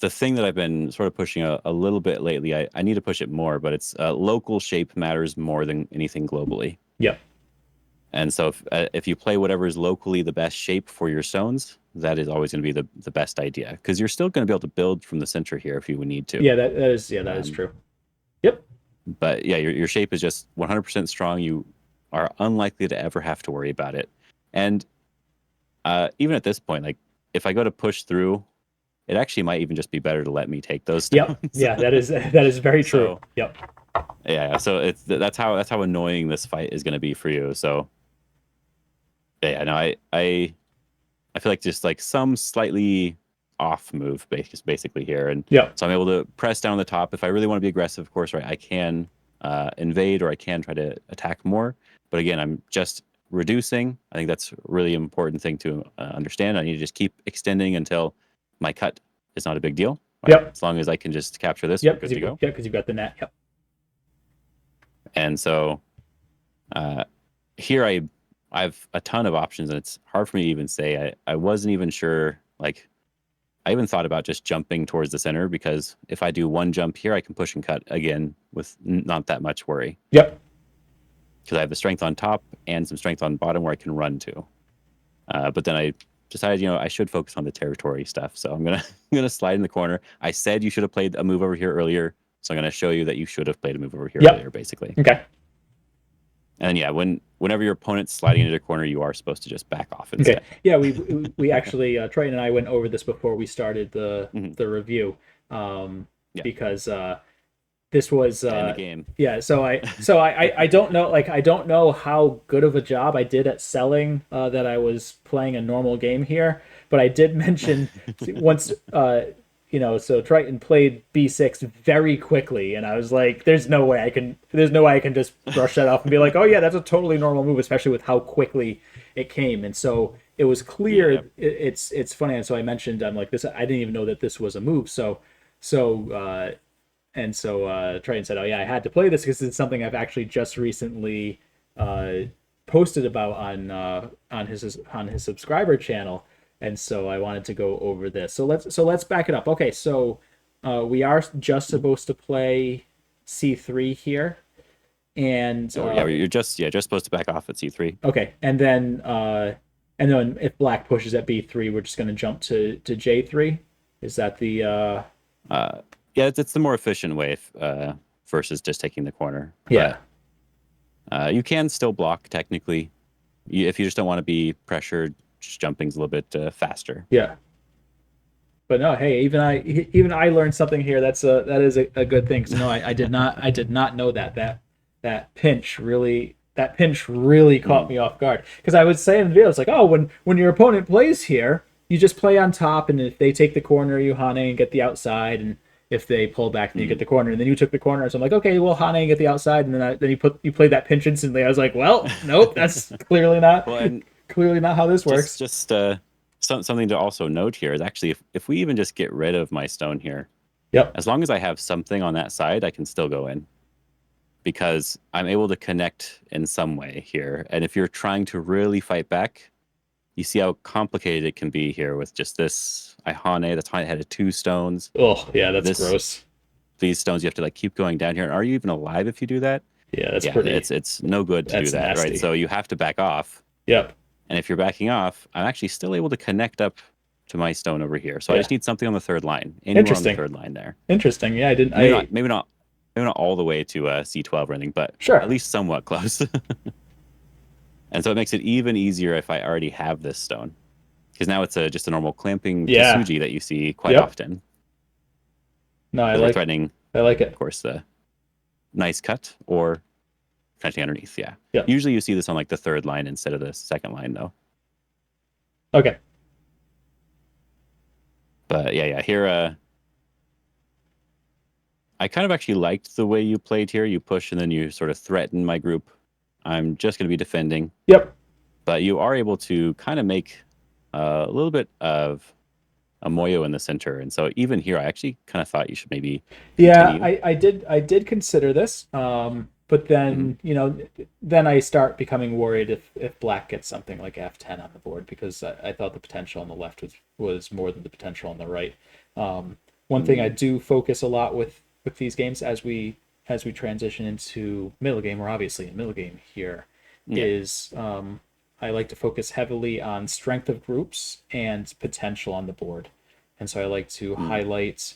the thing that I've been sort of pushing a little bit lately, I need to push it more, but it's local shape matters more than anything globally. Yep. And so if you play whatever is locally the best shape for your stones, that is always going to be the best idea because you're still going to be able to build from the center here if you would need to. Yeah, that is true. Yep. But yeah, your shape is just 100% strong. You are unlikely to ever have to worry about it. And even at this point, like if I go to push through, it actually might even just be better to let me take those stones. Yep. Yeah, that is very true. So, yep. Yeah, so that's how annoying this fight is going to be for you. So yeah, no, I feel like just like some slightly off move basically here, and Yep. so I'm able to press down the top. If I really want to be aggressive, of course, right, I can invade or I can try to attack more. But again, I'm just reducing. I think that's a really important thing to understand. I need to just keep extending until my cut is not a big deal. Right? Yep. As long as I can just capture this, Yep. we're good to go. Yeah, because you've got the net. Yep. And so here I have a ton of options, and it's hard for me to even say. I wasn't even sure. Like, I even thought about just jumping towards the center because if I do one jump here, I can push and cut again with not that much worry. Yep. Because I have the strength on top and some strength on bottom where I can run to. But then I decided, I should focus on the territory stuff. So I'm gonna slide in the corner. I said you should have played a move over here earlier, so I'm gonna show you that you should have played a move over here earlier, basically. Okay. And yeah, whenever your opponent's sliding into the corner, you are supposed to just back off instead. Okay. Yeah, we actually Triton and I went over this before we started the review, because this was in the game. Yeah, so I don't know, like I don't know how good of a job I did at selling that I was playing a normal game here, but I did mention once so Triton played B6 very quickly, and I was like, there's no way I can just brush that off and be like, oh yeah, that's a totally normal move, especially with how quickly it came. And so it was clear. Yeah. It's funny, and so I mentioned, I'm like, this, I didn't even know that this was a move. So Triton said, oh yeah, I had to play this because it's something I've actually just recently posted about on his subscriber channel. And so I wanted to go over this. So let's back it up. Okay, so we are just supposed to play C3 here, and you're just supposed to back off at C3. Okay, and then if Black pushes at B3, we're just going to jump to J3. Is that the? Yeah, it's the more efficient way versus just taking the corner. Yeah. But, you can still block technically, if you just don't want to be pressured. Just jumping's a little bit faster. Yeah. But no, hey, even I learned something here. That is a good thing. So no, I did not know that pinch really caught me off guard, because I would say in the video, it's like, oh, when your opponent plays here, you just play on top, and if they take the corner, you Hane and get the outside, if they pull back, then you get the corner, and then you took the corner. So I'm like, okay, well, Hane get the outside, and then you played that pinch instantly. I was like, well, nope, that's Well, and clearly not how this works. something to also note here is actually if we even just get rid of my stone here, Yep. as long as I have something on that side, I can still go in because I'm able to connect in some way here. And if you're trying to really fight back, you see how complicated it can be here with just this Ihane. That's why it had 2 stones. Oh, yeah, that's This gross. These stones you have to like keep going down here. And are you even alive if you do that? Yeah, that's Yeah, pretty. it's no good to do That's that, nasty. right? So you have to back off. Yep. And if you're backing off, I'm actually still able to connect up to my stone over here. So I Yeah. just need something on the 3rd line, anywhere on the Interesting. 3rd line there. Interesting. Yeah, I didn't. Maybe not all the way to C12 or anything, but Sure. at least somewhat close. And so it makes it even easier if I already have this stone, because now it's just a normal clamping Yeah. Kisuji that you see quite Yep. often. No, I Because we're like. threatening, I like it. of course, the nice cut or connecting underneath. Yeah. Yep. Usually you see this on like the 3rd line instead of the 2nd line, though. Okay. But yeah, here I kind of actually liked the way you played here. You push and then you sort of threaten my group. I'm just going to be defending. Yep. But you are able to kind of make a little bit of a moyo in the center. And so even here, I actually kind of thought you should maybe continue. Yeah, I did consider this. But then, then I start becoming worried if black gets something like F10 on the board, because I thought the potential on the left was more than the potential on the right. One thing I do focus a lot with these games as we transition into middle game, we're obviously in middle game here, is I like to focus heavily on strength of groups and potential on the board. And so I like to highlight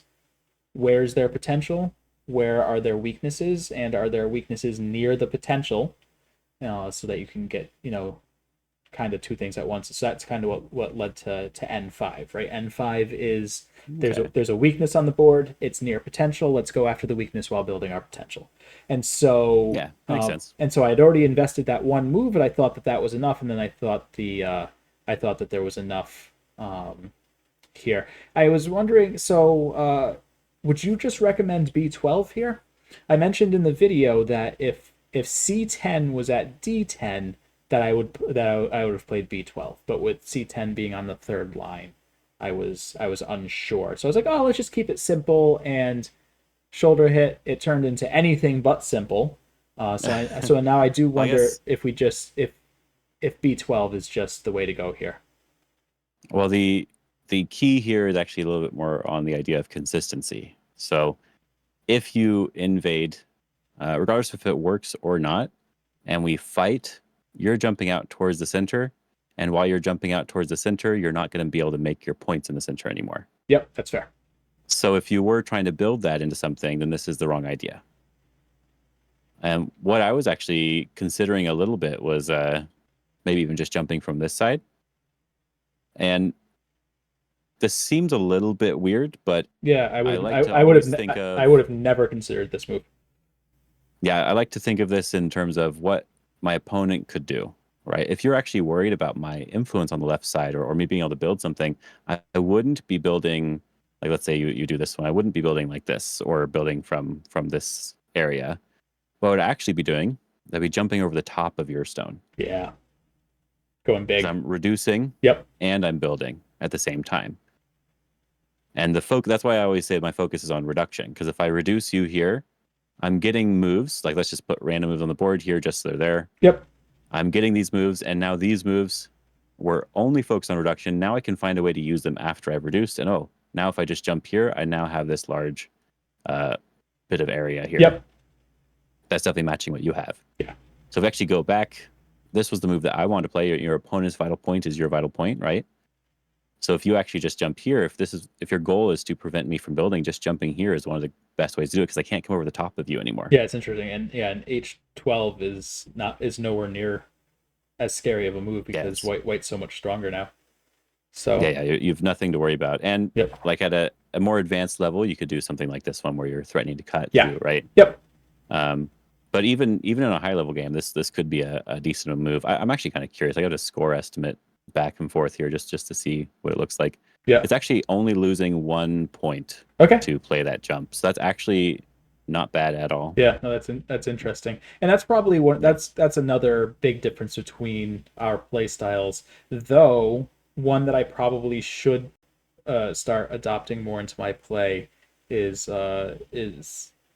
where's their potential, where are their weaknesses, and are their weaknesses near the potential, so that you can get, kind of 2 things at once. So that's kind of what led to N5, right? N5 is there's a weakness on the board, it's near potential, let's go after the weakness while building our potential. And so Yeah, makes sense. And so I had already invested that one move, and I thought that was enough, and then I thought that there was enough here. I was wondering, so would you just recommend B12 here? I mentioned in the video that if C10 was at D10, that I would have played B12, but with C10 being on the 3rd line, I was unsure. So I was like, oh, let's just keep it simple, and shoulder hit. It turned into anything but simple. So now I do wonder if B12 is just the way to go here. Well, the key here is actually a little bit more on the idea of consistency. So if you invade, regardless if it works or not, and we fight, you're jumping out towards the center. And while you're jumping out towards the center, you're not going to be able to make your points in the center anymore. Yep, that's fair. So if you were trying to build that into something, then this is the wrong idea. And what I was actually considering a little bit was maybe even just jumping from this side. And this seems a little bit weird, but yeah, I would have never considered this move. Yeah, I like to think of this in terms of what my opponent could do, right? If you're actually worried about my influence on the left side, or me being able to build something, I wouldn't be building, like, let's say you do this one, I wouldn't be building like this or building from this area. What I would actually be doing, I'd be jumping over the top of your stone. Yeah. Going big. I'm reducing. Yep. And I'm building at the same time. And that's why I always say my focus is on reduction, because if I reduce you here, I'm getting moves, like let's just put random moves on the board here just so they're there. Yep. I'm getting these moves, and now these moves were only focused on reduction. Now I can find a way to use them after I've reduced, and now if I just jump here, I now have this large bit of area here. Yep. That's definitely matching what you have. Yeah. So if I actually go back, this was the move that I wanted to play. Your opponent's vital point is your vital point, right? So if you actually just jump here, if your goal is to prevent me from building, just jumping here is one of the best ways to do it, because I can't come over the top of you anymore. Yeah, it's interesting, and H12 is nowhere near as scary of a move, because white's so much stronger now. So you've nothing to worry about, and like at a more advanced level, you could do something like this one where you're threatening to cut. Too, right? Yep. But even in a high level game, this could be a decent move. I'm actually kind of curious. I got a score estimate back and forth here just to see what it looks like. Yeah. It's actually only losing 1 point Okay. to play that jump. So that's actually not bad at all. Yeah, no, that's interesting, and that's probably one. Yeah. That's another big difference between our play styles. Though one that I probably should start adopting more into my play is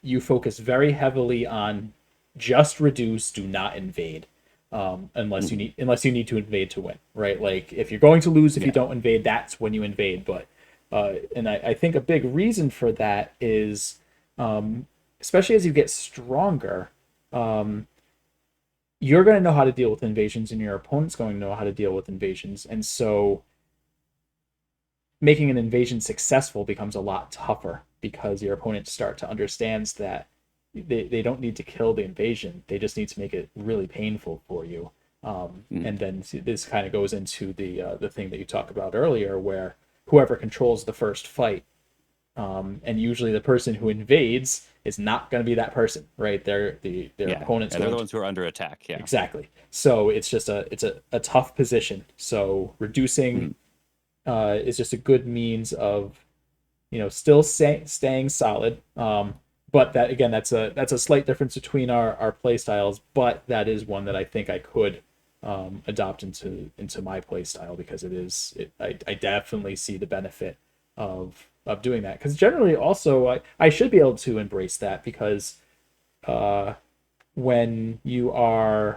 you focus very heavily on just reduce, do not invade, Mhm. unless you need to invade to win, right? Like if you're going to lose if you Yeah. don't invade, that's when you invade. But and I think a big reason for that is especially as you get stronger, um, you're going to know how to deal with invasions, and your opponent's going to know how to deal with invasions. And so, making an invasion successful becomes a lot tougher because your opponents start to understand that they don't need to kill the invasion; they just need to make it really painful for you. Mhm. And then this kind of goes into the thing that you talked about earlier, where whoever controls the first fight and usually the person who invades is not going to be that person, right? Their Yeah. opponent's And they're going the to ones who are under attack. Yeah. exactly. So it's just a tough position. So reducing Mhm. is just a good means of still staying solid. But that again, that's a slight difference between our play styles. But that is one that I think I could adopt into my play style because I definitely see the benefit of doing that because generally also I should be able to embrace that because uh, when you're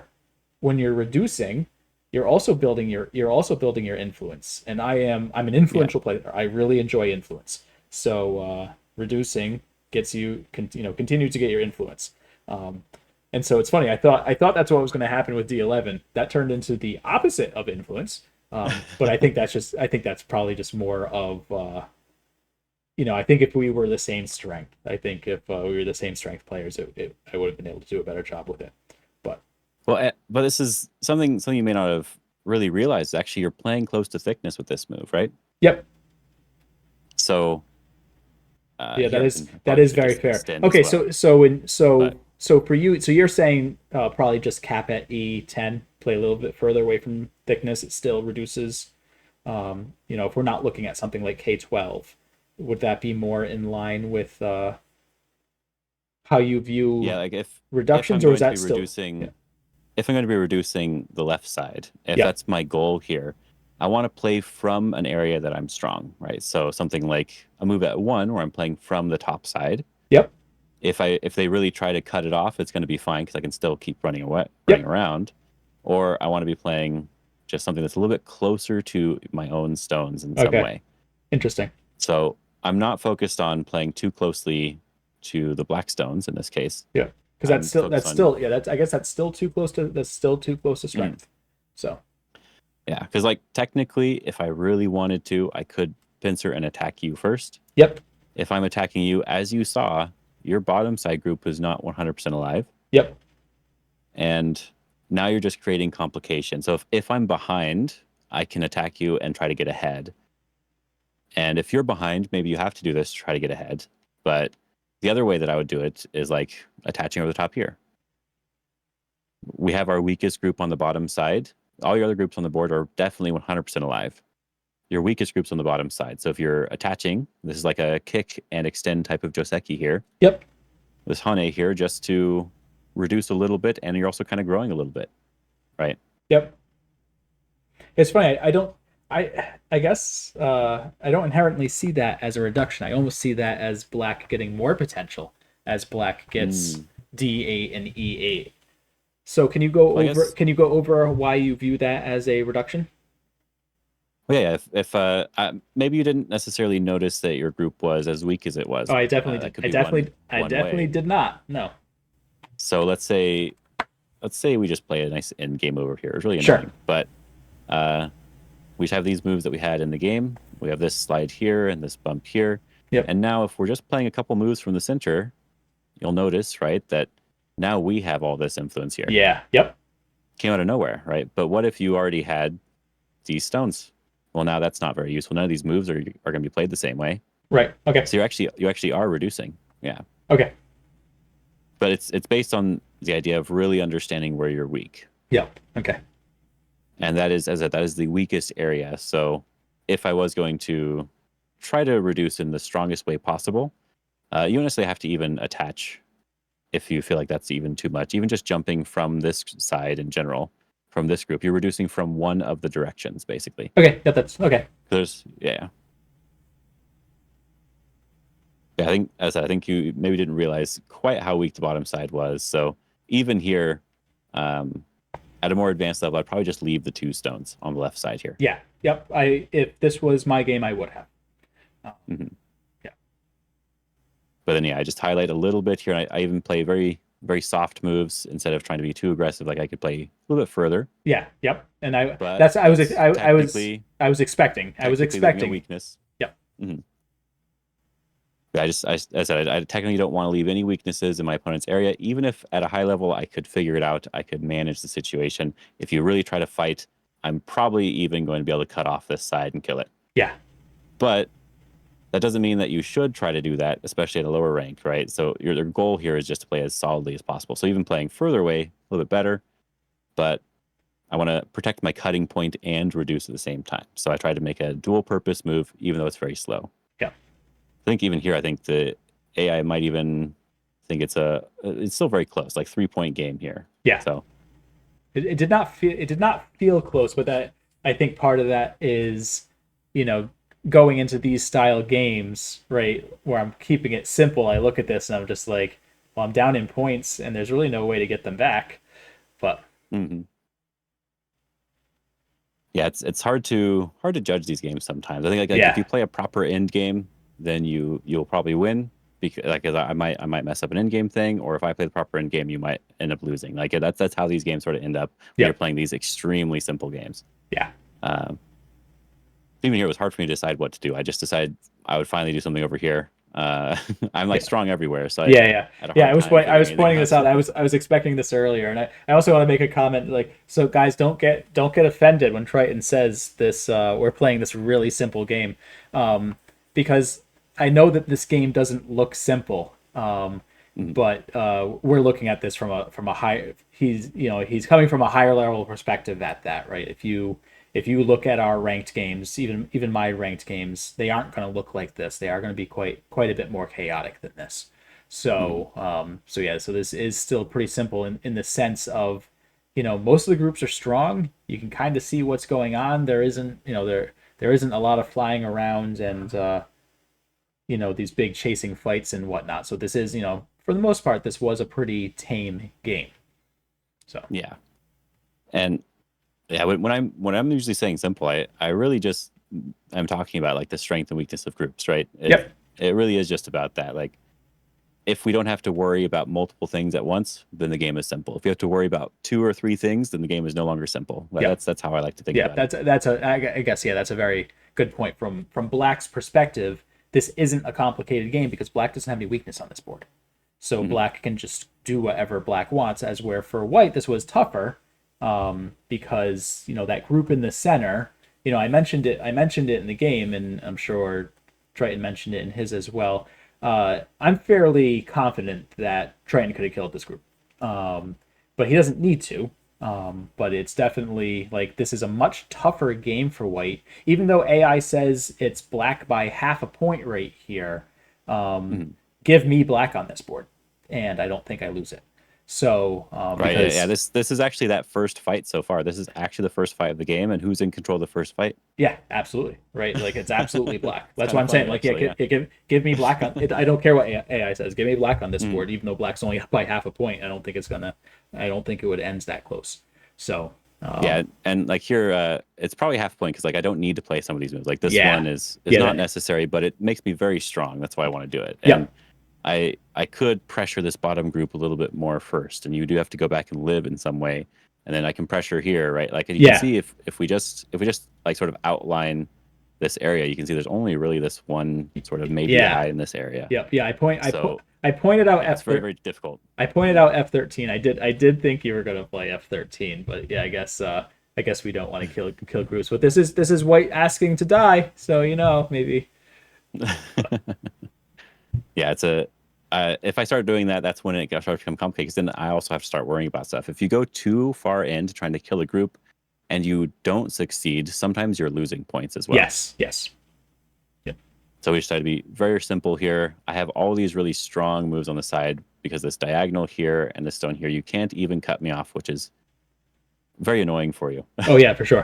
reducing you're also building your influence and I'm an Yeah. influential player. I really enjoy influence, so reducing gets you continue to get your influence. um, and so it's funny, I thought that's what was going to happen with D11. That turned into the opposite of influence. But I think that's probably just more of I think if we were the same strength, I think if we were the same strength players, I would have been able to do a better job with it. But Well, but this is something you may not have really realized. Actually, you're playing close to thickness with this move, right? yep, So yeah, that here I is can I that probably is should very just fair. extend as Okay, well. so But for you, so you're saying probably just cap at E10, play a little bit further away from thickness. It still reduces. If we're not looking at something like K12, would that be more in line with how you yeah, view like if reductions, I'm or is going to that be still? Yeah, reducing if I'm going to be reducing the left side, if yeah, that's my goal here, I want to play from an area that I'm strong, right? So something like a move at one where I'm playing from the top side. yep, If they really try to cut it off, it's going to be fine because I can still keep running yep. around. Or I want to be playing just something that's a little bit closer to my own stones in some Okay, way. interesting. So I'm not focused on playing too closely to the black stones in this case. Yeah, because that's I'm still focused on yeah. I guess that's still too close to mm, strength. So yeah, because like technically, if I really wanted to, I could pincer and attack you first. yep, If I'm attacking you, as you saw, your bottom side group is not 100% alive, yep, and now you're just creating complications. So if I'm behind, I can attack you and try to get ahead. And if you're behind, maybe you have to do this to try to get ahead. But the other way that I would do it is like attaching over the top here. We have our weakest group on the bottom side. All your other groups on the board are definitely 100% alive. Your weakest group's on the bottom side. So if you're attaching, this is like a kick and extend type of Joseki here. yep, This Hane here just to reduce a little bit, and you're also kind of growing a little bit, right? yep. It's funny. I don't. I guess I don't inherently see that as a reduction. I almost see that as black getting more potential as black gets Mm. D8 and E8. So can you go Well, I over? guess. Can you go over why you view that as a reduction? Well, yeah. If maybe you didn't necessarily notice that your group was as weak as it Oh, was, I definitely that did. could I be one definitely, I one definitely way. did not. No. So let's say we just play a nice end game over here. It's really Sure. annoying, but uh, we have these moves that we had in the game. We have this slide here and this bump here. Yep. And now if we're just playing a couple moves from the center, you'll notice, right, that now we have all this influence here. Yeah. Yep. Came out of nowhere, right? But what if you already had these stones? Well, now that's not very useful. None of these moves are going to be played the same way. Right. Okay. So you actually are reducing. Yeah. Okay. But it's based on the idea of really understanding where you're weak. Yep. Okay. And that is the weakest area. So if I was going to try to reduce in the strongest way possible, you don't necessarily have to even attach if you feel like that's even too much. Even just jumping from this side in general, from this group, you're reducing from one of the directions, basically. Okay, yeah, that's okay. There's, yeah. Yeah, I think you maybe didn't realize quite how weak the bottom side was. So even here, at a more advanced level, I'd probably just leave the 2 stones on the left side here. Yeah, yep. If this was my game, I would have. Mm-hmm. Yeah. But then, yeah, I just highlight a little bit here. And I even play very, very soft moves instead of trying to be too aggressive. Like I could play a little bit further. Yeah, yep. And But that's I was expecting. I was leaving a expecting. weakness. Yep. Mm-hmm. I said I technically don't want to leave any weaknesses in my opponent's area, even if at a high level I could figure it out. I could manage the situation. If you really try to fight, I'm probably even going to be able to cut off this side and kill it. Yeah. But that doesn't mean that you should try to do that, especially at a lower rank, right? So your goal here is just to play as solidly as possible. So even playing further away, a little bit better, but I want to protect my cutting point and reduce at the same time. So I try to make a dual purpose move, even though it's very slow. Yeah. I think even here, I think the AI might even think it's still very close, like 3-point game here. Yeah. So it did not feel close, but that I think part of that is, going into these style games, right, where I'm keeping it simple. I look at this and I'm just like, well, I'm down in points and there's really no way to get them back. But mm-hmm. Yeah, it's hard to judge these games sometimes. I think like if you play a proper end game, then you'll probably win because I might mess up an end game thing, or if I play the proper end game, you might end up losing. Like that's how these games sort of end up when you're playing these extremely simple games. Yeah. Even here, it was hard for me to decide what to do. I just decided I would finally do something over here. I'm like strong everywhere, so I was pointing this out. I was expecting this earlier, and I also want to make a comment like, so guys, don't get offended when Triton says this. We're playing this really simple game, because I know that this game doesn't look simple. But we're looking at this from a high. He's coming from a higher level perspective at that, right? If you look at our ranked games, even my ranked games, they aren't going to look like this. They are going to be quite a bit more chaotic than this. So so this is still pretty simple in the sense of, most of the groups are strong. You can kind of see what's going on. There isn't there isn't a lot of flying around and these big chasing fights and whatnot. So this is, for the most part, this was a pretty tame game. So yeah, and yeah, when I'm usually saying simple, I really just I'm talking about like the strength and weakness of groups, right? It really is just about that. Like if we don't have to worry about multiple things at once, then the game is simple. If you have to worry about 2 or 3 things, then the game is no longer simple. That's how I like to think about it. I guess that's a very good point from Black's perspective. This isn't a complicated game because Black doesn't have any weakness on this board. So Black can just do whatever Black wants, as where for White this was tougher. Because that group in the center, I mentioned it in the game, and I'm sure Triton mentioned it in his as well. I'm fairly confident that Triton could have killed this group, but he doesn't need to. But it's definitely like this is a much tougher game for White, even though AI says it's Black by half a point right here. Give me Black on this board, and I don't think I lose it. So right, because, this is actually that first fight so far. This is actually the first fight of the game, and who's in control of the first fight? Yeah, absolutely, right. Like it's absolutely Black. That's what I'm saying. Like give me Black on it. I don't care what AI says. Give me Black on this board, even though Black's only up by half a point. I don't think it would end that close. So yeah, and like here, it's probably half a point because like I don't need to play some of these moves. Like this one is not necessary, but it makes me very strong. That's why I want to do it. And I could pressure this bottom group a little bit more first, and you do have to go back and live in some way, and then I can pressure here, right? Like you can see if we just like sort of outline this area, you can see there's only really this one sort of maybe eye in this area. I pointed out it's very, very difficult. I pointed out F13. I did think you were going to play F13, but yeah, I guess we don't want to kill groups. But this is White asking to die, so maybe. Yeah, it's if I start doing that, that's when it starts to become complicated. Because then I also have to start worrying about stuff. If you go too far into trying to kill a group, and you don't succeed, sometimes you're losing points as well. Yes. Yep. So we just try to be very simple here. I have all these really strong moves on the side because this diagonal here and this stone here, you can't even cut me off, which is very annoying for you. Oh yeah, for sure.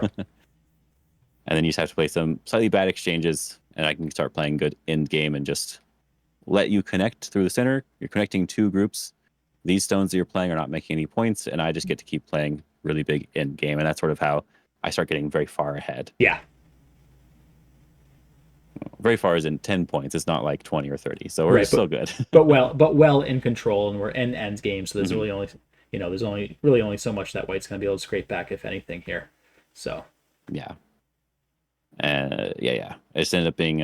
And then you just have to play some slightly bad exchanges, and I can start playing good end game and just let you connect through the center. You're connecting two groups. These stones that you're playing are not making any points, and I just get to keep playing really big end game. And that's sort of how I start getting very far ahead. Yeah. Very far is in 10 points. It's not like 20 or 30. So we're Right, still good. but well in control, and we're in ends game. So there's Mhm. really only there's only really only so much that White's going to be able to scrape back, if anything, here. So Yeah. Yeah. It just ended up being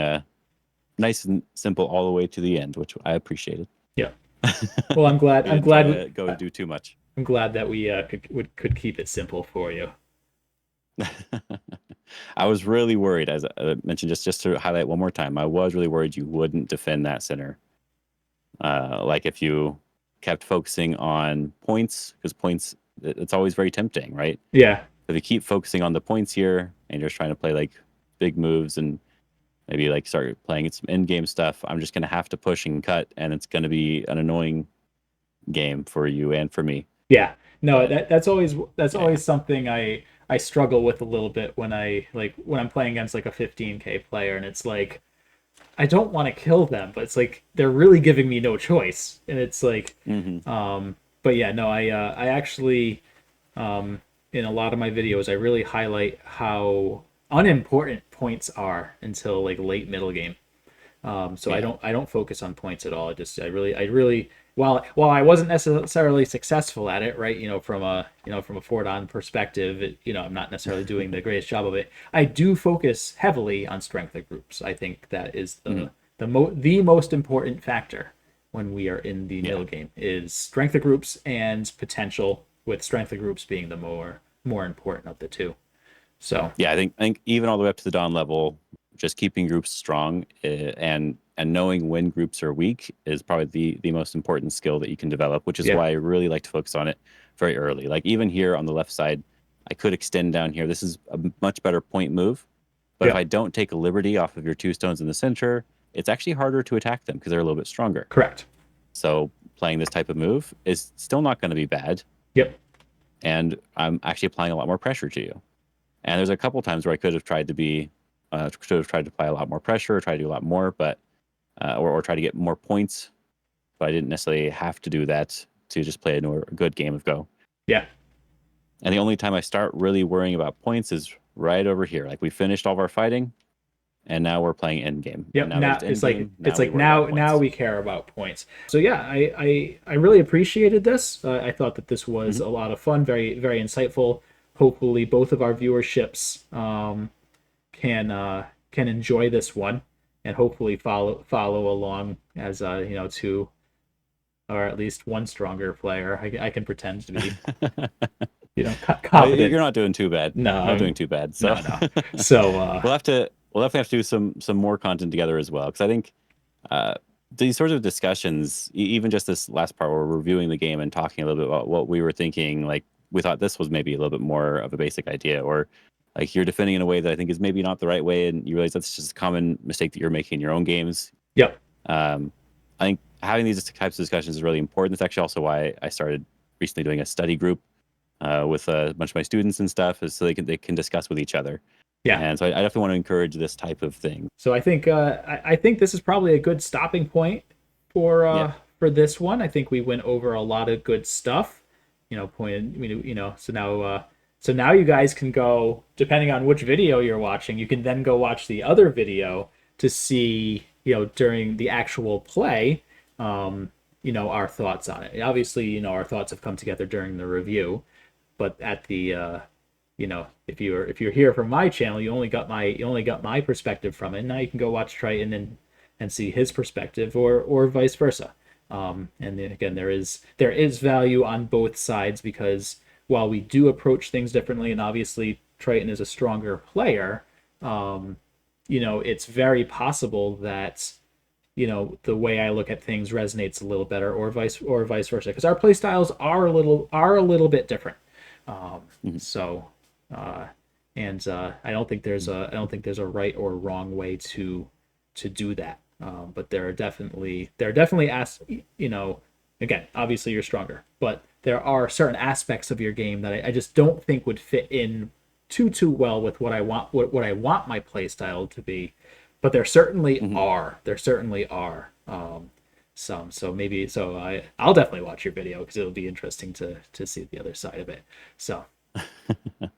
nice and simple all the way to the end, which I appreciated. yeah. Well, I'm glad. We I'm didn't try glad. to go do too much. I'm glad that we could keep it simple for you. I was really worried, as I mentioned, just to highlight one more time. I was really worried you wouldn't defend that center. Like if you kept focusing on points, because points, it's always very tempting, right? Yeah. If you keep focusing on the points here and you're just trying to play like big moves and maybe like start playing some end game stuff, I'm just going to have to push and cut, and it's going to be an annoying game for you and for me. Yeah. No, But that's always yeah. something I struggle with a little bit when I'm playing against like a 15K player, and it's like I don't want to kill them, but it's like they're really giving me no choice, and it's like Hmm. but yeah, no, I actually in a lot of my videos I really highlight how unimportant points are until like late middle game. So Yeah. I don't focus on points at all. I really while I wasn't necessarily successful at it, right? From a Fordon perspective, I'm not necessarily doing the greatest job of it. I do focus heavily on strength of groups. I think that is Hmm. the most important factor when we are in the Yeah. middle game is strength of groups and potential, with strength of groups being the more important of the two. So Yeah, I think even all the way up to the Dawn level, just keeping groups strong and knowing when groups are weak is probably the most important skill that you can develop, which is yeah, why I really like to focus on it very early. Like even here on the left side, I could extend down here. This is a much better point move, but if yeah, I don't take a liberty off of your two stones in the center, it's actually harder to attack them because they're a little bit stronger. correct. So playing this type of move is still not going to be bad, Yep. and I'm actually applying a lot more pressure to you. And there's a couple times where I could have tried to apply a lot more pressure, or try to do a lot more, but or try to get more points, but I didn't necessarily have to do that to just play a good game of Go. Yeah. And the only time I start really worrying about points is right over here. Like we finished all of our fighting, and now we're playing end game. And Yep. now that Now it's end game, now we worry about now points. we care about points. So yeah, I really appreciated this. I thought that this was Hmm. a lot of fun, very insightful. Hopefully, both of our viewerships can enjoy this one, and hopefully follow along as two, or at least one stronger player. I can pretend to be You're competent. not doing too bad. No, You're not doing too bad. So no. So we'll definitely have to do some more content together as well, because I think uh, these sorts of discussions, even just this last part where we're reviewing the game and talking a little bit about what we were thinking, like we thought this was maybe a little bit more of a basic idea, or like you're defending in a way that I think is maybe not the right way, and you realize that's just a common mistake that you're making in your own games. yep. Um, I think having these types of discussions is really important. It's actually also why I started recently doing a study group with a bunch of my students and stuff, is so they can discuss with each other. Yeah. And so I definitely want to encourage this type of thing. So I think this is probably a good stopping point Yeah. for this one. I think we went over a lot of good stuff. So now you guys can go, depending on which video you're watching, you can then go watch the other video to see, during the actual play, our thoughts on it. Obviously, our thoughts have come together during the review, but at the if you're here from my channel, you only got my perspective from it. Now you can go watch Triton and see his perspective, or vice versa. And then again, there is value on both sides, because while we do approach things differently, and obviously Triton is a stronger player, it's very possible that the way I look at things resonates a little better, or vice versa, because our play styles are a little bit different. Mhm. So And I don't think there's a right or wrong way to do that. But there are definitely again, obviously you're stronger, but there are certain aspects of your game that I just don't think would fit in too well with what I want my play style to be. But there certainly Mhm. are. There certainly are. Some. I'll definitely watch your video because it'll be interesting to see the other side of it. So Yeah,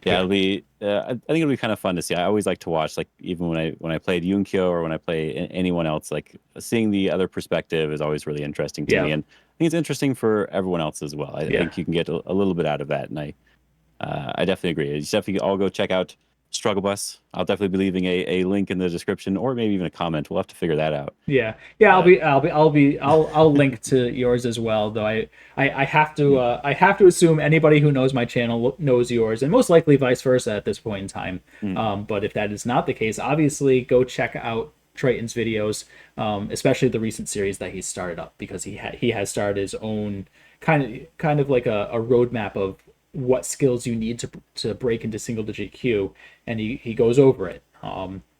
good. it'll be. I think it'll be kind of fun to see. I always like to watch, like even when I played Yunkyo or when I play anyone else, like seeing the other perspective is always really interesting to Yeah. me, and I think it's interesting for everyone else as well. I Yeah. think you can get a little bit out of that, and I definitely agree. You definitely all go check out Struggle Bus. I'll definitely be leaving a link in the description or maybe even a comment. We'll have to figure that out. Yeah, yeah. But I'll link to yours as well. Though I have to assume anybody who knows my channel knows yours, and most likely vice versa at this point in time. mm, But if that is not the case, obviously go check out Triton's videos, especially the recent series that he started up because he has started his own kind of like a roadmap of what skills you need to break into single digit Q, and he goes over it.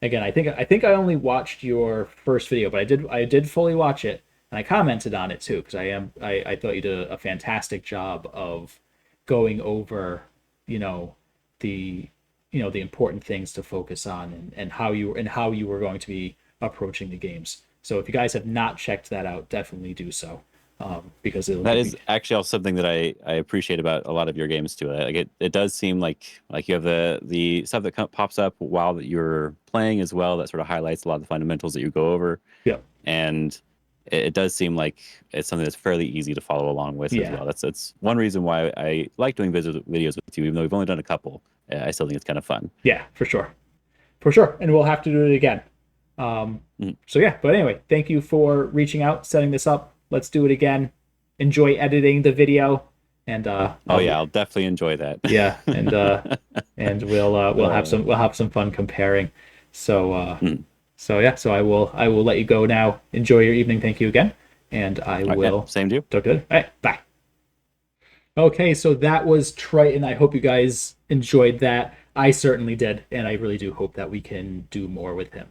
Again, I think I only watched your first video, but I did fully watch it, and I commented on it too because I thought you did a fantastic job of going over, you know, the the important things to focus on and how you were going to be approaching the games. So if you guys have not checked that out, definitely do so, because it'll that give is you. actually also something that I appreciate about a lot of your games too. Like it does seem like you have the stuff that pops up while that you're playing as well. That sort of highlights a lot of the fundamentals that you go over, Yeah, and it does seem like it's something that's fairly easy to follow along with as yeah, well. That's one reason why I like doing videos with you, even though we've only done a couple. I still think it's kind of fun. yeah, for sure, and we'll have to do it again. Um, Mhm. so yeah, but anyway, thank you for reaching out, setting this up. Let's do it again. Enjoy editing the video, and Oh I'll yeah, be I'll definitely enjoy that. yeah, and we'll have Uh, some fun comparing. So mm. so yeah, so I will let you go now. Enjoy your evening. Thank you again, and I All right, yeah, will same to you. talk to you later. All right, bye. Okay, so that was Triton. I hope you guys enjoyed that. I certainly did, and I really do hope that we can do more with him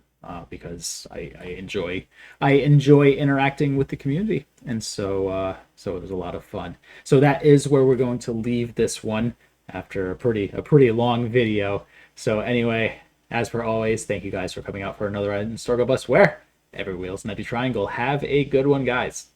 because I enjoy interacting with the community, and so it was a lot of fun. So that is where we're going to leave this one after a pretty long video. So anyway, as per always, thank you guys for coming out for another ride in Struggle Bus where every wheel's an empty triangle. Have a good one, guys.